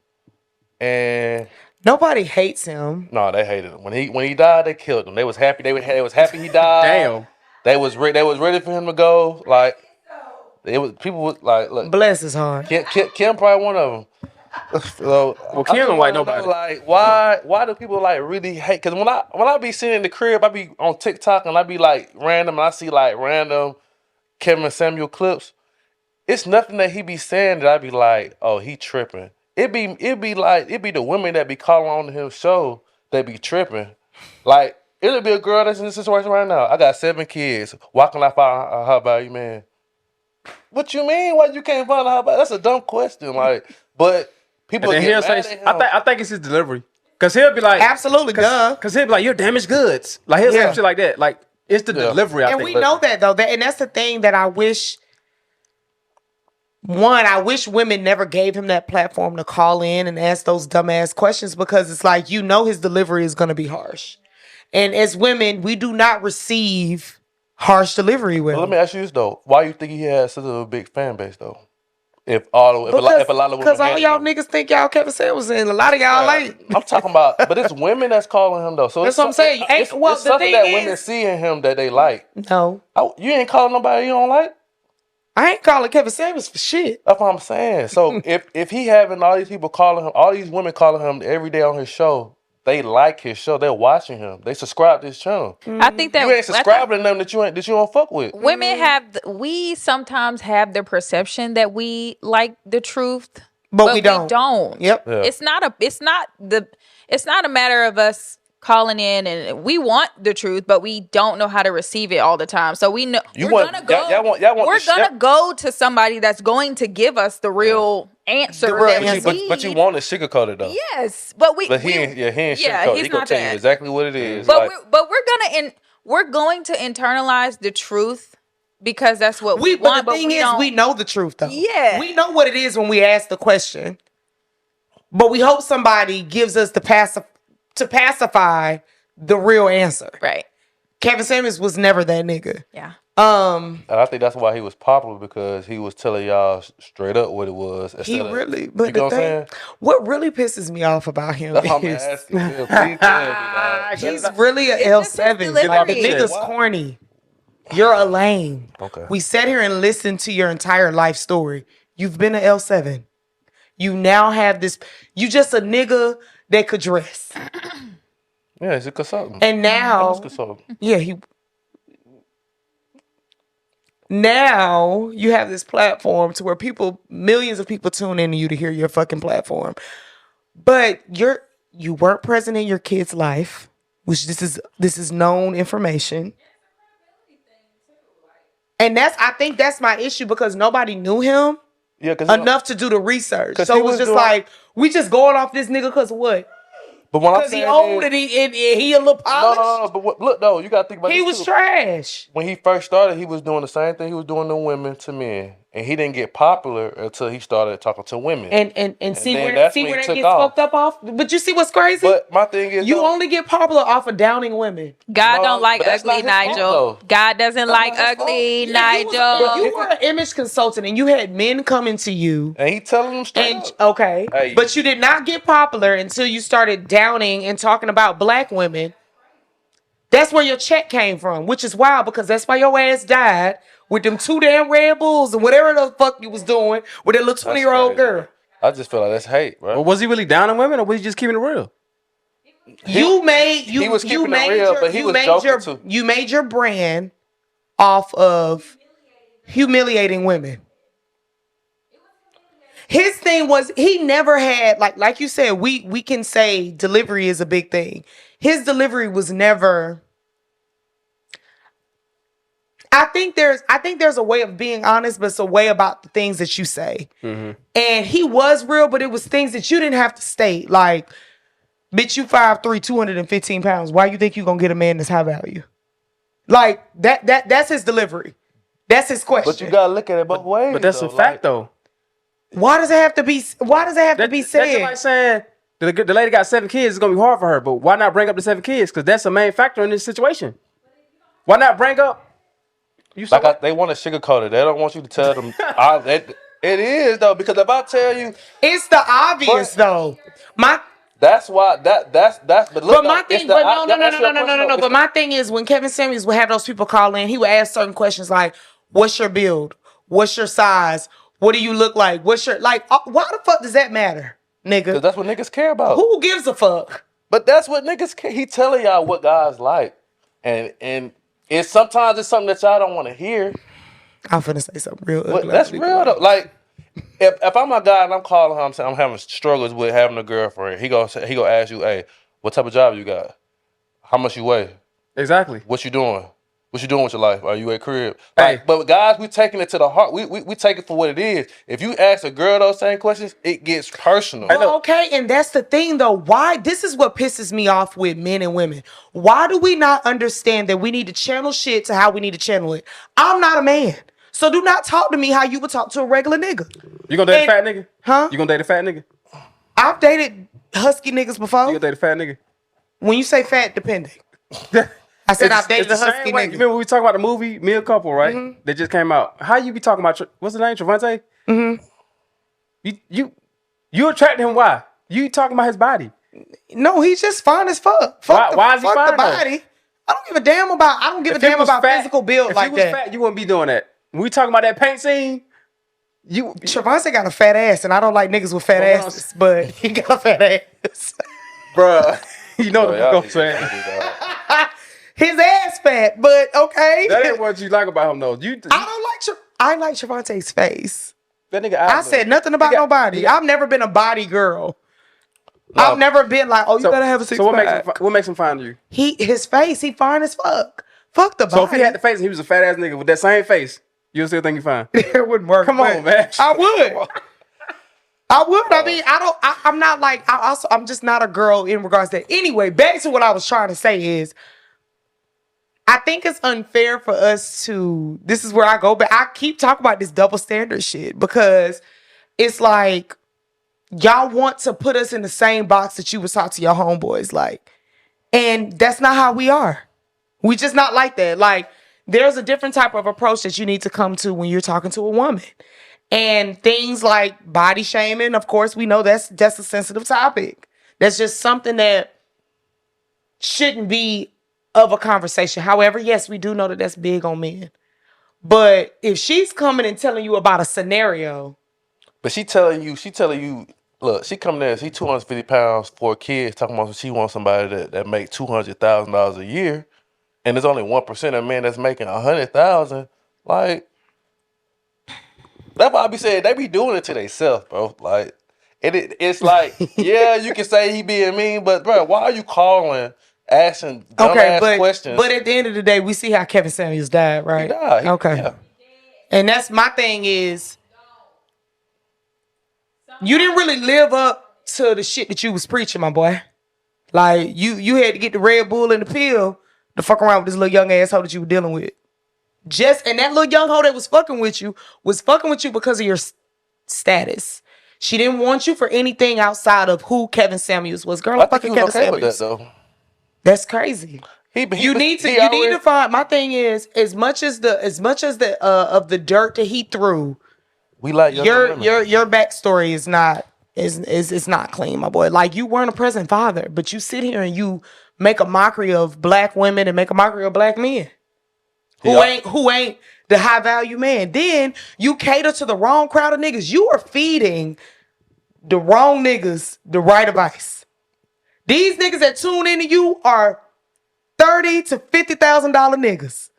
and nobody hates him. No, they hated him when he died. They killed him. They was happy. They was happy he died. Damn. They was ready for him to go. Like it was people was like, look, bless his heart. Kim probably one of them. So, well, Kim don't like nobody. Like, why do people like really hate? Because when I be sitting in the crib, I be on TikTok and I be like random, and I see like random Kevin Samuel clips. It's nothing that he be saying that I be like, oh, he tripping. It be the women that be calling on his show that be tripping. Like it'll be a girl that's in this situation right now. I got 7 kids. Why can't I find her about you, man? What you mean? Why you can't find her about? That's a dumb question. Like, but. People get mad at him. I think it's his delivery. Because he'll be like... Absolutely, duh. Because he'll be like, you're damaged goods. Like, he'll say shit like that. Like, it's the delivery, I think. And we know that, though. And that's the thing that I wish... One, I wish women never gave him that platform to call in and ask those dumbass questions because it's like, you know his delivery is going to be harsh. And as women, we do not receive harsh delivery with him. Let me ask you this, though. Why you think he has such a big fan base, though? If a lot of women, because all y'all niggas think y'all Kevin Samuels and a lot of y'all ain't. I'm talking about, but it's women that's calling him though. So that's what I'm saying. It's something that women see in him that they like. No, you ain't calling nobody you don't like. I ain't calling Kevin Samuels for shit. That's what I'm saying. So if he having all these people calling him, all these women calling him every day on his show, they like his show. They're watching him. They subscribe to his channel. I think that you ain't subscribing to them that you don't fuck with. Women we sometimes have the perception that we like the truth, but we don't. Yep. Yeah. It's not a matter of us calling in and we want the truth, but we don't know how to receive it all the time. So we know we're gonna go to somebody that's going to give us the real answer. But you want to sugarcoat it though. Yes, but he ain't sugarcoat. He gonna tell you exactly what it is. But we're going to internalize the truth because that's what we want. But the thing is, we know the truth though. Yeah, we know what it is when we ask the question. But we hope somebody gives us to pacify the real answer. Right. Kevin Samuels was never that nigga. Yeah. And I think that's why he was popular because he was telling y'all straight up what it was. He really, but the thing, what really pisses me off about him is he's really an L7. Like, the nigga's corny. You're a lame. Okay. We sat here and listened to your entire life story. You've been an L7. You now have this. You just a nigga that could dress. Yeah, he's a consultant. And now, now you have this platform to where millions of people tune in to you to hear your fucking platform. But you weren't present in your kid's life, which this is known information. And I think that's my issue because nobody knew him enough to do the research. So it was just like, we just going off this nigga because what? But when because he old and he a little polished. No. But look though, you gotta think about. He was trash when he first started. He was doing the same thing he was doing to women to men. and he didn't get popular until he started talking to women. And see where that gets fucked up off. But you see what's crazy? But my thing is, you only get popular off of downing women. God don't like ugly, Nigel. God doesn't like ugly, Nigel. If you were an image consultant and you had men coming to you, and he telling them straight up. Okay, but you did not get popular until you started downing and talking about black women. That's where your check came from, which is wild because that's why your ass died with them 2 damn Red Bulls and whatever the fuck you was doing with that little 20-year-old girl. I just feel like that's hate, bro. But was he really down on women, or was he just keeping it real? You made your brand off of humiliating women. His thing was he never had like you said, we can say delivery is a big thing. His delivery was never. I think there's a way of being honest, but it's a way about the things that you say. Mm-hmm. And he was real, but it was things that you didn't have to state. Like, bitch, you 5'3", 215 pounds. Why you think you gonna get a man that's high value? Like that's his delivery. That's his question. But you gotta look at it both ways. But that's a fact, though. Why does it have to be? Why does it have to be said? That's like saying the lady got 7 kids. It's gonna be hard for her. But why not bring up the 7 kids? Because that's a main factor in this situation. Why not bring up? They want to sugarcoat it. They don't want you to tell them. It is though, because if I tell you, it's the obvious though. That's why that's. But look, no. But my thing is when Kevin Samuels would have those people call in, he would ask certain questions like, "What's your build? What's your size? What do you look like? What's your why the fuck does that matter, nigga? Because that's what niggas care about. Who gives a fuck? But that's what niggas care. He telling y'all what guys like, and it's sometimes it's something that y'all don't want to hear. I'm finna say something real ugly. That's real though. Like if I'm a guy and I'm calling her, I'm saying I'm having struggles with having a girlfriend. He gonna ask you, hey, what type of job you got? How much you weigh? Exactly. What you doing? What you doing with your life? Are you at crib? Like, but guys, we taking it to the heart. We take it for what it is. If you ask a girl those same questions, it gets personal. Well, okay, and that's the thing though. Why? This is what pisses me off with men and women. Why do we not understand that we need to channel shit to how we need to channel it? I'm not a man, so do not talk to me how you would talk to a regular nigga. You gonna date a fat nigga? Huh? You gonna date a fat nigga? I've dated husky niggas before. You gonna date a fat nigga? When you say fat, depending. I said I've dated a husky nigga. You remember we talking about the movie Me a Couple, right? Mm-hmm. That just came out. How you be talking about what's his name? Trevante? Mm-hmm. You attracted him? Why? You talking about his body? No, he's just fine as fuck. Why is he fine? The body. I don't give a damn about physical build like that. If he was fat, you wouldn't be doing that. When we talking about that paint scene, Trevante got a fat ass, and I don't like niggas with fat asses, but he got a fat ass. Bruh, you know what I'm saying. His ass fat, but okay. That ain't what you like about him, though. I like Trevante's face. That nigga. I said nothing about nobody. I've never been a body girl. No. I've never been like, you gotta have a 6 pack. What makes him fine to you? His face. He fine as fuck. Fuck the body. So if he had the face and he was a fat ass nigga with that same face, you still think he fine? It wouldn't work. Come on, man. I would. I mean, I'm not like. I'm just not a girl in regards to that. Anyway, back to what I was trying to say is, I think it's unfair for us to. This is where I go, but I keep talking about this double standard shit because it's like y'all want to put us in the same box that you would talk to your homeboys like, and that's not how we are. We just not like that. Like, there's a different type of approach that you need to come to when you're talking to a woman. And things like body shaming, of course, we know that's a sensitive topic. That's just something that shouldn't be of a conversation. However, yes, we do know that that's big on men. But if she's coming and telling you about a scenario. But she telling you, look, she coming there, she 250 pounds, 4 kids, talking about she wants somebody that make $200,000 a year. And there's only 1% of men that's making 100,000. Like, that's why I be saying they be doing it to themselves, bro. Like, it's like, yeah, you can say he being mean, but bro, why are you calling, asking dumbass questions? But at the end of the day, we see how Kevin Samuels died, right? He died. Okay. Yeah. And that's my thing is, you didn't really live up to the shit that you was preaching, my boy. Like, you had to get the Red Bull and the pill to fuck around with this little young asshole that you were dealing with. And that little young hoe that was fucking with you because of your status. She didn't want you for anything outside of who Kevin Samuels was. Girl, I'm fucking Kevin Samuels. With that, though. That's crazy. You need to find. My thing is, as much as the of the dirt that he threw, we like your backstory is not clean, my boy. Like, you weren't a present father, but you sit here and you make a mockery of black women and make a mockery of black men who ain't the high value man. Then you cater to the wrong crowd of niggas. You are feeding the wrong niggas the right advice. These niggas that tune into you are $30,000 to $50,000 niggas.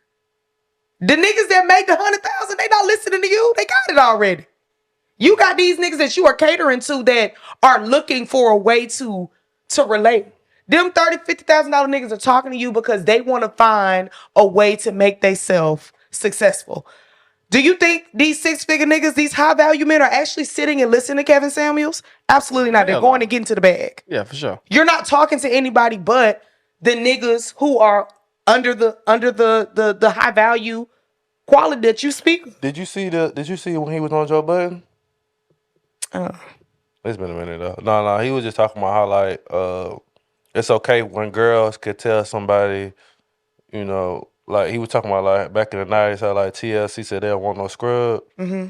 The niggas that make $100,000, they not listening to you. They got it already. You got these niggas that you are catering to that are looking for a way to relate. Them $30,000, $50,000 niggas are talking to you because they want to find a way to make themselves successful. Do you think these six-figure niggas, these high-value men, are actually sitting and listening to Kevin Samuels? Absolutely not. They're going to get into the bag. Yeah, for sure. You're not talking to anybody but the niggas who are under the high-value quality that you speak. Did you see when he was on Joe Budden? It's been a minute though. No, he was just talking about how like it's okay when girls could tell somebody, you know, like he was talking about like back in the 90s how like TLC said they don't want no scrub. Mm-hmm.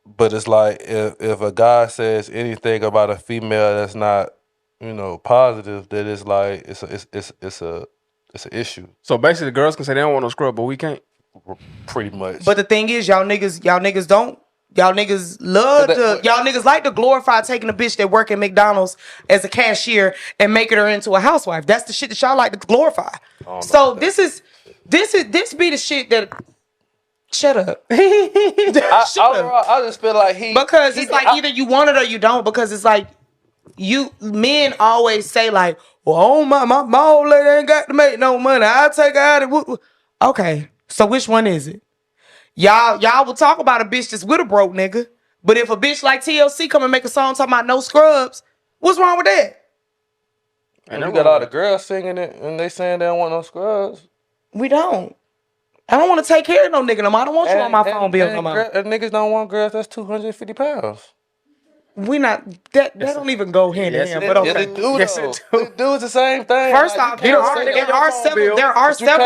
But it's like if a guy says anything about a female that's not, you know, positive, that it's like it's an issue. So basically, the girls can say they don't want no scrub, but we can't. Pretty much. But the thing is, y'all niggas like to glorify taking a bitch that work at McDonald's as a cashier and making her into a housewife. That's the shit that y'all like to glorify. So this be the shit that. Shut up. I just feel like because it's like either you want it or you don't. Because it's like men always say like, well, oh my old lady ain't got to make no money. I'll take her out and okay. So which one is it? Y'all will talk about a bitch that's with a broke nigga, but if a bitch like TLC come and make a song talking about no scrubs, what's wrong with that? And you got all the girls singing it, and they saying they don't want no scrubs. We don't. I don't want to take care of no nigga no more. I don't want you on my phone bill no more. Niggas don't want girls that's 250 pounds. We not that don't even go hand in hand. But okay, they do. Yes, it do. It's the same thing. First off, there are several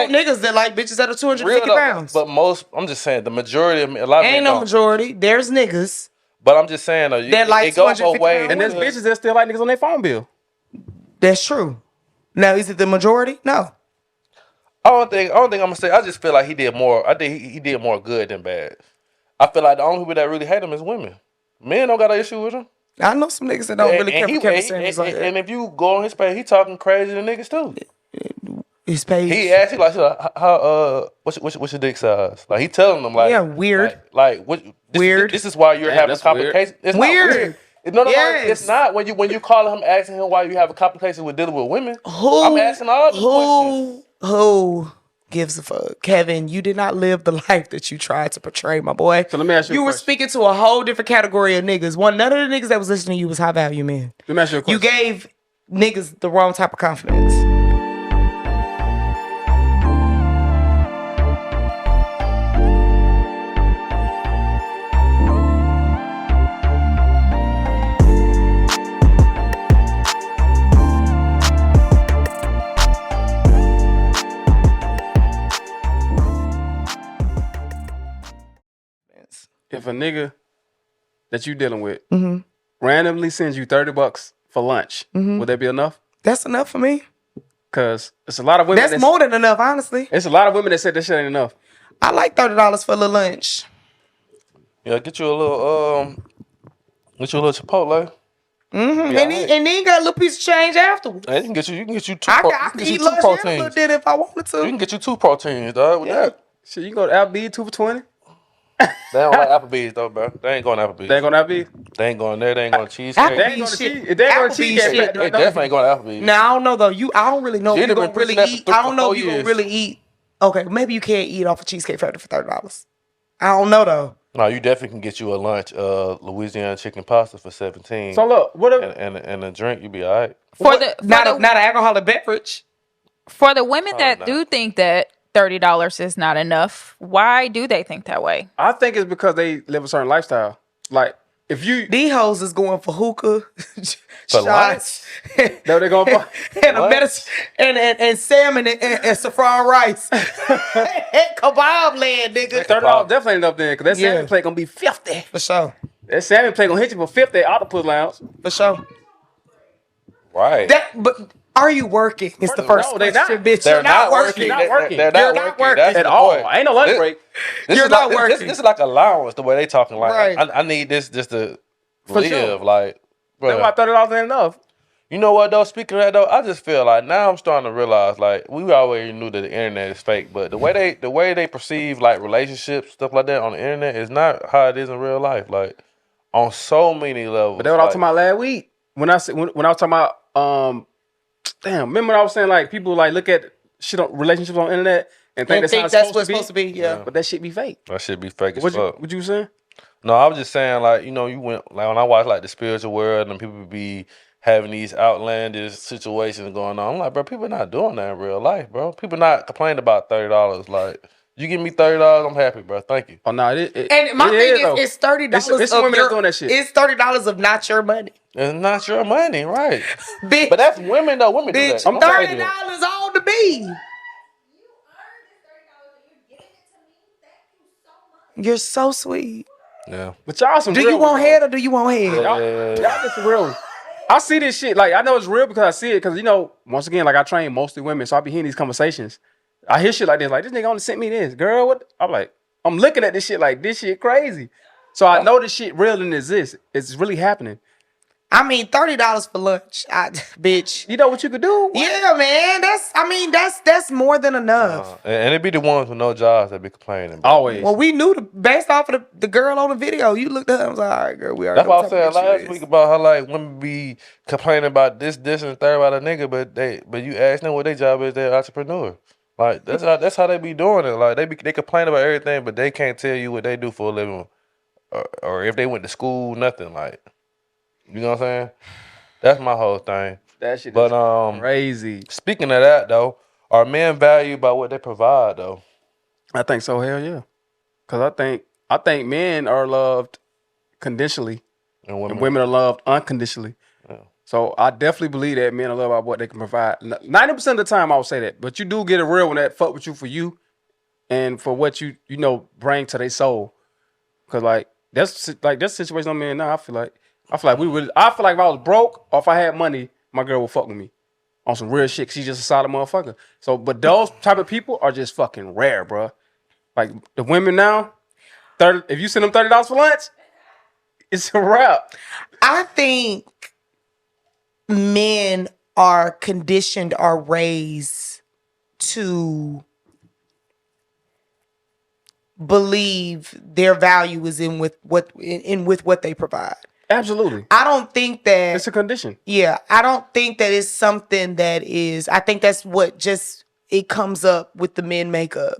niggas that like bitches that are 250 pounds. But I'm just saying, the majority of a lot of ain't no majority. There's niggas. But I'm just saying, though, that like it goes away. And there's bitches that still like niggas on their phone bill. That's true. Now, is it the majority? No. I don't think I'm gonna say. I just feel like he did more. I think he did more good than bad. I feel like the only people that really hate him is women. Men don't got an issue with him. I know some niggas that don't really care for Kevin Samuels like that. And if you go on his page, he talking crazy to niggas too. His page. He asked you like, how what's your dick size? Like he telling them like, weird. Weird. This is why you're having complications. It's weird. No, it's not. When you call him asking him why you have a complication with dealing with women. I'm asking all the questions. Who gives a fuck? Kevin, you did not live the life that you tried to portray, my boy. So let me ask you a question. You were speaking to a whole different category of niggas. None of the niggas that was listening to you was high value men. Let me ask you a question. You gave niggas the wrong type of confidence. If a nigga that you dealing with randomly sends you $30 for lunch, would that be enough? That's enough for me. Cause it's a lot of women. That's more than enough, honestly. It's a lot of women that said that shit ain't enough. I like $30 for a little lunch. Yeah, get you a little Chipotle. Mm-hmm. Yeah, and then got a little piece of change afterwards. You can get you two. I can eat lunch and a little dinner if I wanted to. You can get you 2 proteins, dog. With that. Shit, you can go to Applebee's 2 for $20. They don't like Applebee's though, bro. They ain't going to Applebee's. They ain't going to Applebee's? They ain't going there. They ain't going to Cheesecake. They ain't going to Cheesecake. They definitely ain't going to Applebee's. Now I don't know though. I don't really know if you gonna really eat. I don't know if you gonna really eat. Okay, maybe you can't eat off a Cheesecake Factory for $30. I don't know though. No, you definitely can get you a lunch, Louisiana chicken pasta for $17. So look, what if and a drink, you be all right. Not an alcoholic beverage. For the women that do think that $30 is not enough. Why do they think that way? I think it's because they live a certain lifestyle. Like, if you... These hoes is going for hookah, shots, That what they going for? and salmon and saffron rice. Kebab land, nigga. $30 definitely enough then, because that salmon plate gonna be 50. For sure. That salmon plate gonna hit you for 50 at Octopus Lounge. For sure. Right. But are you working? It's the first they question, not. bitch. They're You're not working. You're not working. They're not working. That's at the all. point. Ain't no lunch break. You're not working. This is like allowance, the way they talking. Like, Right. I need this just to For live. sure. Like, bro. That's why $30 ain't enough. You know what though? Speaking of that though, I just feel like now I'm starting to realize like we already knew that the internet is fake, but the way they perceive like relationships, stuff like that on the internet is not how it is in real life. Like on so many levels. But that's what I was talking about last week. When I was talking about remember when I was saying like people like look at shit on relationships on the internet and think that's how it's supposed to be? Yeah. But that shit be fake. That shit be fake as What fuck. you saying? No, I was just saying like, you know, you went like when I watch like the spiritual world and people be having these outlandish situations going on. I'm like, bro, people not doing that in real life, bro. People not complaining about $30. Like, you give me $30, I'm happy, bro. Thank you. Oh no, And my thing is, it's $30 It's of women your, that's doing that shit. It's $30 of not your money. It's not your money, right? Bitch. But that's women though. Women do Bitch, that. I'm telling you. $30 on the B. You're so sweet. Yeah. But y'all some Do real you want ones, head or do you want head? Y'all just some real ones. I see this shit. Like, I know it's real because I see it. Because, you know, once again, like, I train mostly women. So I be hearing these conversations. I hear shit like this. Like, this nigga only sent me this. Girl, what? I'm like, I'm looking at this shit like, this shit crazy. So I know this shit real and exists. It's really happening. I mean, $30 for lunch, bitch. You know what you could do? Yeah, man. That's more than enough. And it be the ones with no jobs that be complaining. Bro. Always. Well, we knew based off of the girl on the video. You looked at her and was like, all right, girl, we already That's know what I what was type saying of bitch last you week is. about how like women be complaining about this, and the third about a nigga, but you ask them what their job is, they're entrepreneur. Like that's how they be doing it. Like they complain about everything, but they can't tell you what they do for a living, or if they went to school, nothing. Like, you know what I'm saying? That's my whole thing. That shit is crazy. Speaking of that though, are men valued by what they provide though? I think so. Hell yeah. Because I think men are loved conditionally, and women are loved unconditionally. Yeah. So I definitely believe that men are loved by what they can provide. 90% of the time, I would say that. But you do get a real one that fuck with you for you, and for what you bring to their soul. Because like that's the situation I'm in now. I feel like if I was broke or if I had money, my girl would fuck with me on some real shit. 'Cause she's just a solid motherfucker. So, but those type of people are just fucking rare, bro. Like the women now, if you send them $30 for lunch, it's a wrap. I think men are conditioned or raised to believe their value is in with what they provide. Absolutely. I don't think that it's a condition. Yeah, I don't think that it's something that is. I think that's what just it comes up with the men makeup.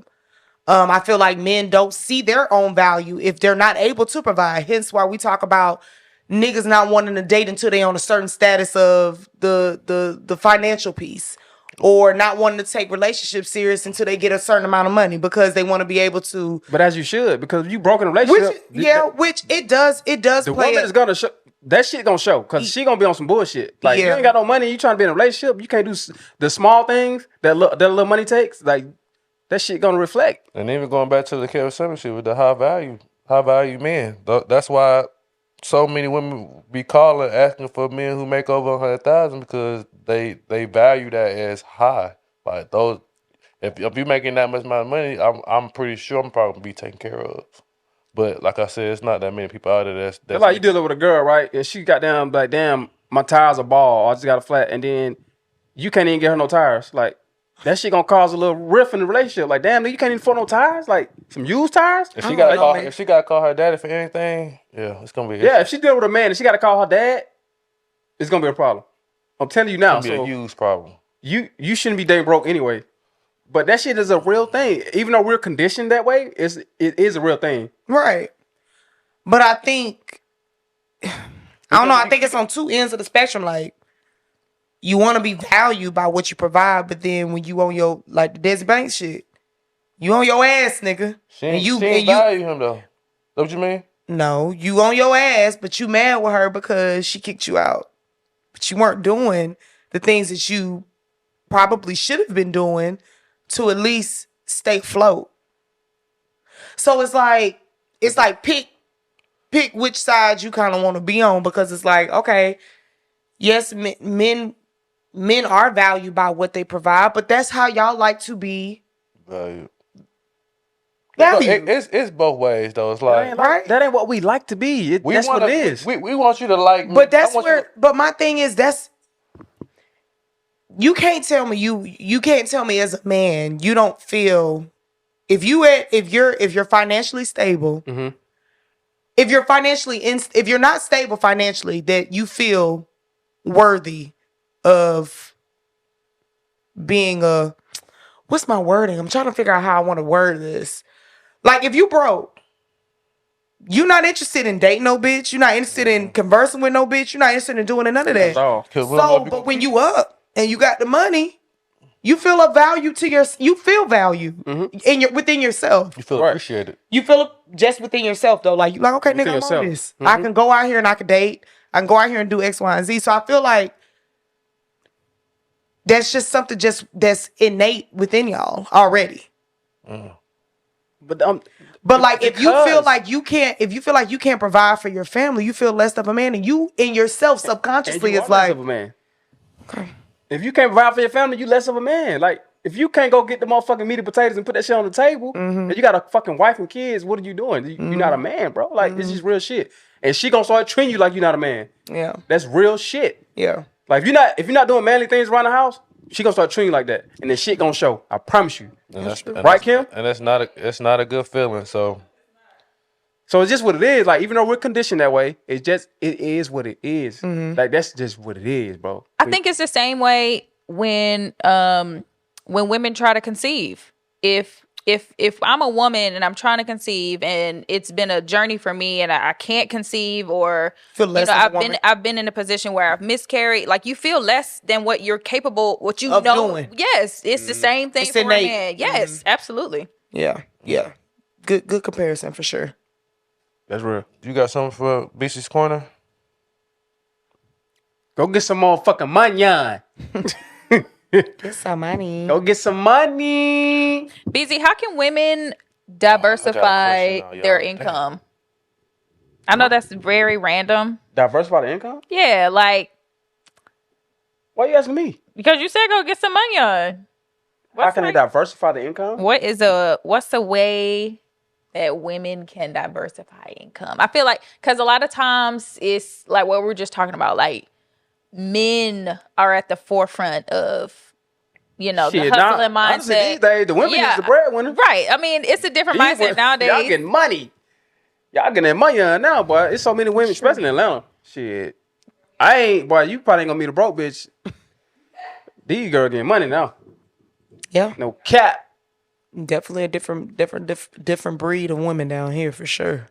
I feel like men don't see their own value if they're not able to provide. Hence why we talk about niggas not wanting to date until they on a certain status of the financial piece, or not wanting to take relationships serious until they get a certain amount of money because they want to be able to. But as you should, because if you broke in a relationship, which it does. The woman is gonna show that shit gonna show because she gonna be on some bullshit. Like you ain't got no money, you trying to be in a relationship, you can't do the small things that little money takes. Like that shit gonna reflect. And even going back to the Kevin Simmons shit with the high value men. That's why so many women be calling asking for men who make over 100,000 because they value that as high. Like those, if you're making that much amount of money, I'm pretty sure I'm probably gonna be taken care of. But like I said, it's not that many people out there that's like you dealing with a girl, right? And she got down like, damn, my tires are bald. I just got a flat, and then you can't even get her no tires. Like that shit gonna cause a little rift in the relationship. Like, damn, you can't even afford no tires. Like some used tires. If she gotta call her daddy for anything, yeah, it's gonna be. If she dealing with a man and she gotta call her dad, it's gonna be a problem. I'm telling you now. It's gonna be a huge problem. You shouldn't be dating broke anyway. But that shit is a real thing. Even though we're conditioned that way, it is a real thing. Right. But I think, I don't know, I think it's on two ends of the spectrum. Like, you want to be valued by what you provide, but then when you on your, like the Desi Banks shit, You on your ass, nigga. She ain't value him though. That what you mean? No, you on your ass, but you mad with her because she kicked you out. But you weren't doing the things that you probably should have been doing to at least stay afloat. So it's like pick which side you kind of want to be on, because it's like, okay, yes, men are valued by what they provide, but that's how y'all like to be valued. It's both ways though. It's like, right? That ain't what we like to be. That's what it is. We want you to like me. But that's where. But my thing is, you can't tell me you can't tell me as a man you don't feel if you're financially stable, if you're not stable financially, that you feel worthy of being what's my wording? I'm trying to figure out how I want to word this. Like, if you broke, you're not interested in dating no bitch. You're not interested in conversing with no bitch. You're not interested in doing none of that. That's all. So, but when you up and you got the money, you feel a value you feel value within yourself. You feel appreciated. You feel just within yourself though. Like, okay, nigga, I'm on this. I can go out here and I can date. I can go out here and do X, Y, and Z. So I feel like that's just something that's innate within y'all already. But like, if you feel like you can't provide for your family, you feel less of a man, and you in yourself subconsciously is like, less of a man. Okay. If you can't provide for your family, you less of a man. Like, if you can't go get the motherfucking meat and potatoes and put that shit on the table, and you got a fucking wife and kids, what are you doing? You're not a man, bro. Like, it's just real shit. And she gonna start treating you like you're not a man. Yeah, that's real shit. Yeah, like if you're not doing manly things around the house, she gonna start treating you like that, and then shit gonna show. I promise you. Right, Kim? And it's not a good feeling. So it's just what it is. Like, even though we're conditioned that way, it is what it is. Like, that's just what it is, bro. I think it's the same way when women try to conceive. If I'm a woman and I'm trying to conceive and it's been a journey for me and I can't conceive, or feel less I've been in a position where I've miscarried, like, you feel less than what you're capable, what you know doing. Yes, it's the same thing for a man. Yes, absolutely. Yeah. Good comparison for sure. That's real. You got something for BC's Corner? Go get some motherfucking money. Get some money. Go get some money. BZ, how can women diversify their income? I know that's very random. Diversify the income? Yeah, like. Why are you asking me? Because you said go get some money on. How can they diversify the income? What's the way that women can diversify income? I feel like, because a lot of times it's like what we were just talking about, like, men are at the forefront of, the hustling mindset. Honestly, these days, the women is the breadwinner. Right. I mean, it's a different mindset nowadays. Y'all getting money. Y'all getting that money on now, boy. It's so many women, especially in Atlanta. Shit. You probably ain't gonna meet a broke bitch. These girls getting money now. Yeah. No cap. Definitely a different breed of women down here for sure.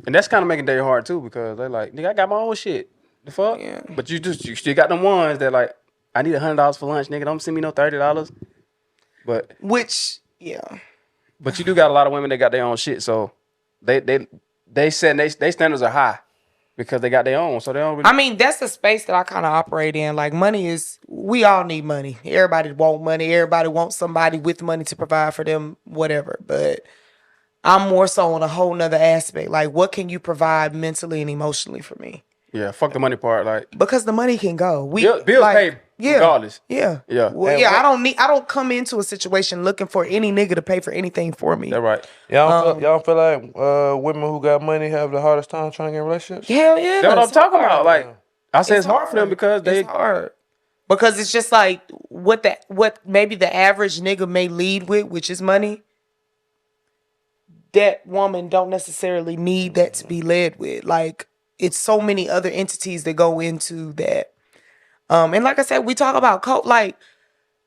And that's kind of making day hard too, because they're like, nigga, I got my own shit. The fuck? Yeah. But you still got them ones that like, I need $100 for lunch, nigga. Don't send me no $30. But But you do got a lot of women that got their own shit, so they said they standards are high because they got their own, so they don't really. I mean, that's the space that I kind of operate in. Like, we all need money. Everybody want money. Everybody wants somebody with money to provide for them, whatever. But I'm more so on a whole nother aspect. Like, what can you provide mentally and emotionally for me? Yeah, fuck the money part, like, because the money can go. Bills pay regardless. Yeah. Well, I don't come into a situation looking for any nigga to pay for anything for me. That's right. Y'all feel like women who got money have the hardest time trying to get relationships? Hell yeah. That's what I'm talking about. Like, I say it's hard for them because it's hard. Because it's just like what maybe the average nigga may lead with, which is money. That woman don't necessarily need that to be led with. Like, it's so many other entities that go into that. And like I said, we talk about COVID. Like,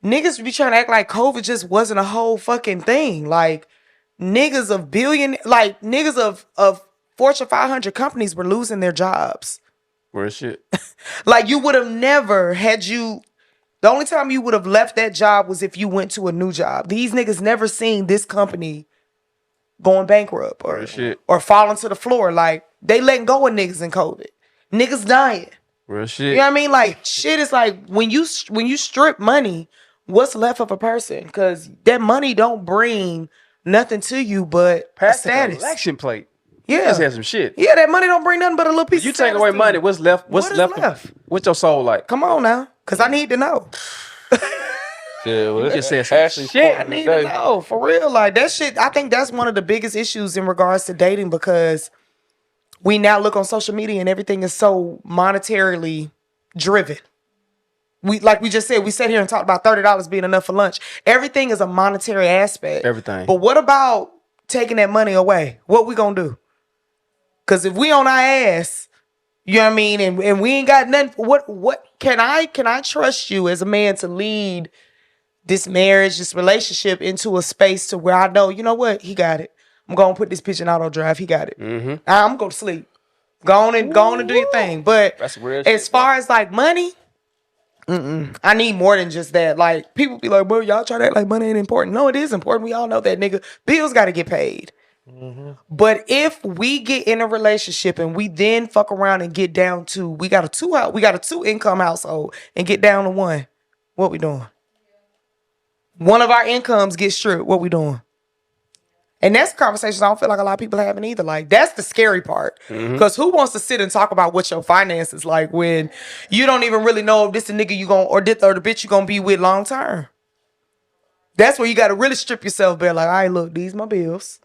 niggas be trying to act like COVID just wasn't a whole fucking thing. Like, niggas of Fortune 500 companies were losing their jobs. Where shit? Like, you would have never, had you The only time you would have left that job was if you went to a new job. These niggas never seen this company going bankrupt or falling to the floor. Like, they letting go of niggas in COVID. Niggas dying. Real shit. You know what I mean? Like, shit is like, when you strip money, what's left of a person? Because that money don't bring nothing to you but a status. Election plate. Yeah. Just had some shit. Yeah, that money don't bring nothing but a little piece You of take status away to money, you. what's left? What's What is left? left? What's your soul like? Come on now. Because I need to know. Yeah, well, You just said some Ashley shit. I need to know. For real. Like, that shit, I think that's one of the biggest issues in regards to dating, because we now look on social media and everything is so monetarily driven. Like we just said, we sat here and talked about $30 being enough for lunch. Everything is a monetary aspect. Everything. But what about taking that money away? What we gonna do? Because if we on our ass, you know what I mean, and we ain't got nothing, what can I trust you as a man to lead this marriage, this relationship into a space to where I know, you know what, he got it. I'm gonna put this pitch in auto drive. He got it. Mm-hmm. I'm gonna go to sleep. Go on and do your thing. But That's real as shit, far as like money, I need more than just that. Like, people be like, "Bro, y'all try to act like money ain't important." No, it is important. We all know that, nigga. Bills got to get paid. But if we get in a relationship and we then fuck around and get down to we got a two income household and get down to one, what we doing? One of our incomes gets stripped. What we doing? And that's conversations I don't feel like a lot of people are having either. Like, that's the scary part. Because who wants to sit and talk about what your finances like when you don't even really know if this the nigga you gonna or the bitch you gonna be with long term? That's where you got to really strip yourself bare. Like, all right, look, these my bills.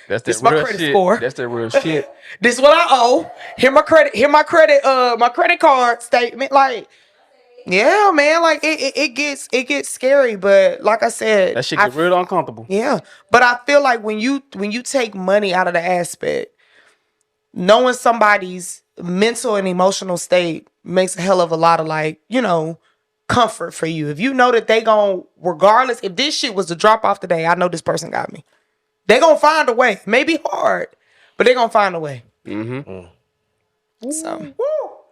That's This that my real credit shit. score. That's that real shit. This what I owe. Here my credit card statement. Like, yeah, man, like it gets scary, but like I said, That shit get real uncomfortable. yeah. But I feel like when you take money out of the aspect, knowing somebody's mental and emotional state makes a hell of a lot of, like, you know, comfort for you. If you know that they gon', regardless, if this shit was to drop off today, I know this person got me. They gonna find a way. Maybe hard, but they gonna find a way. So.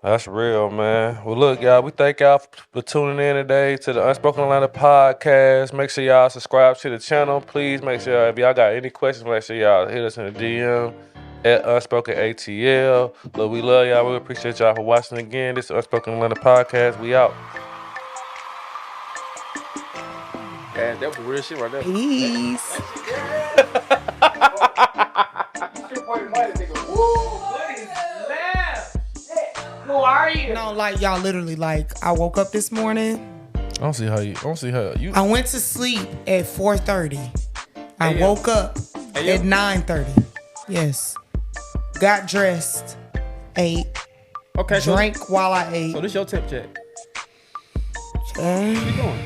That's real, man. Well, look, y'all, we thank y'all for tuning in today to the Unspoken Atlanta podcast. Make sure y'all subscribe to the channel. Please make sure, if y'all got any questions, make sure y'all hit us in the DM at Unspoken ATL. Look, we love y'all. We appreciate y'all for watching again. This is Unspoken Atlanta podcast. We out. Yeah, that was real shit right there. Peace. Who are you? No, like, y'all literally, like, I woke up this morning. I don't see how you. I went to sleep at 4:30. I woke up at 9:30. Yes. Got dressed. Ate. Okay. Drank while I ate. So this your tip check. Where you going?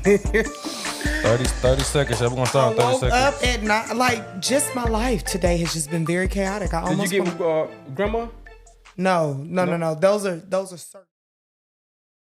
30 seconds. We're gonna start in 30 woke seconds. up at 9. Like, just my life today has just been very chaotic. Did you get grandma? No. Those are certain.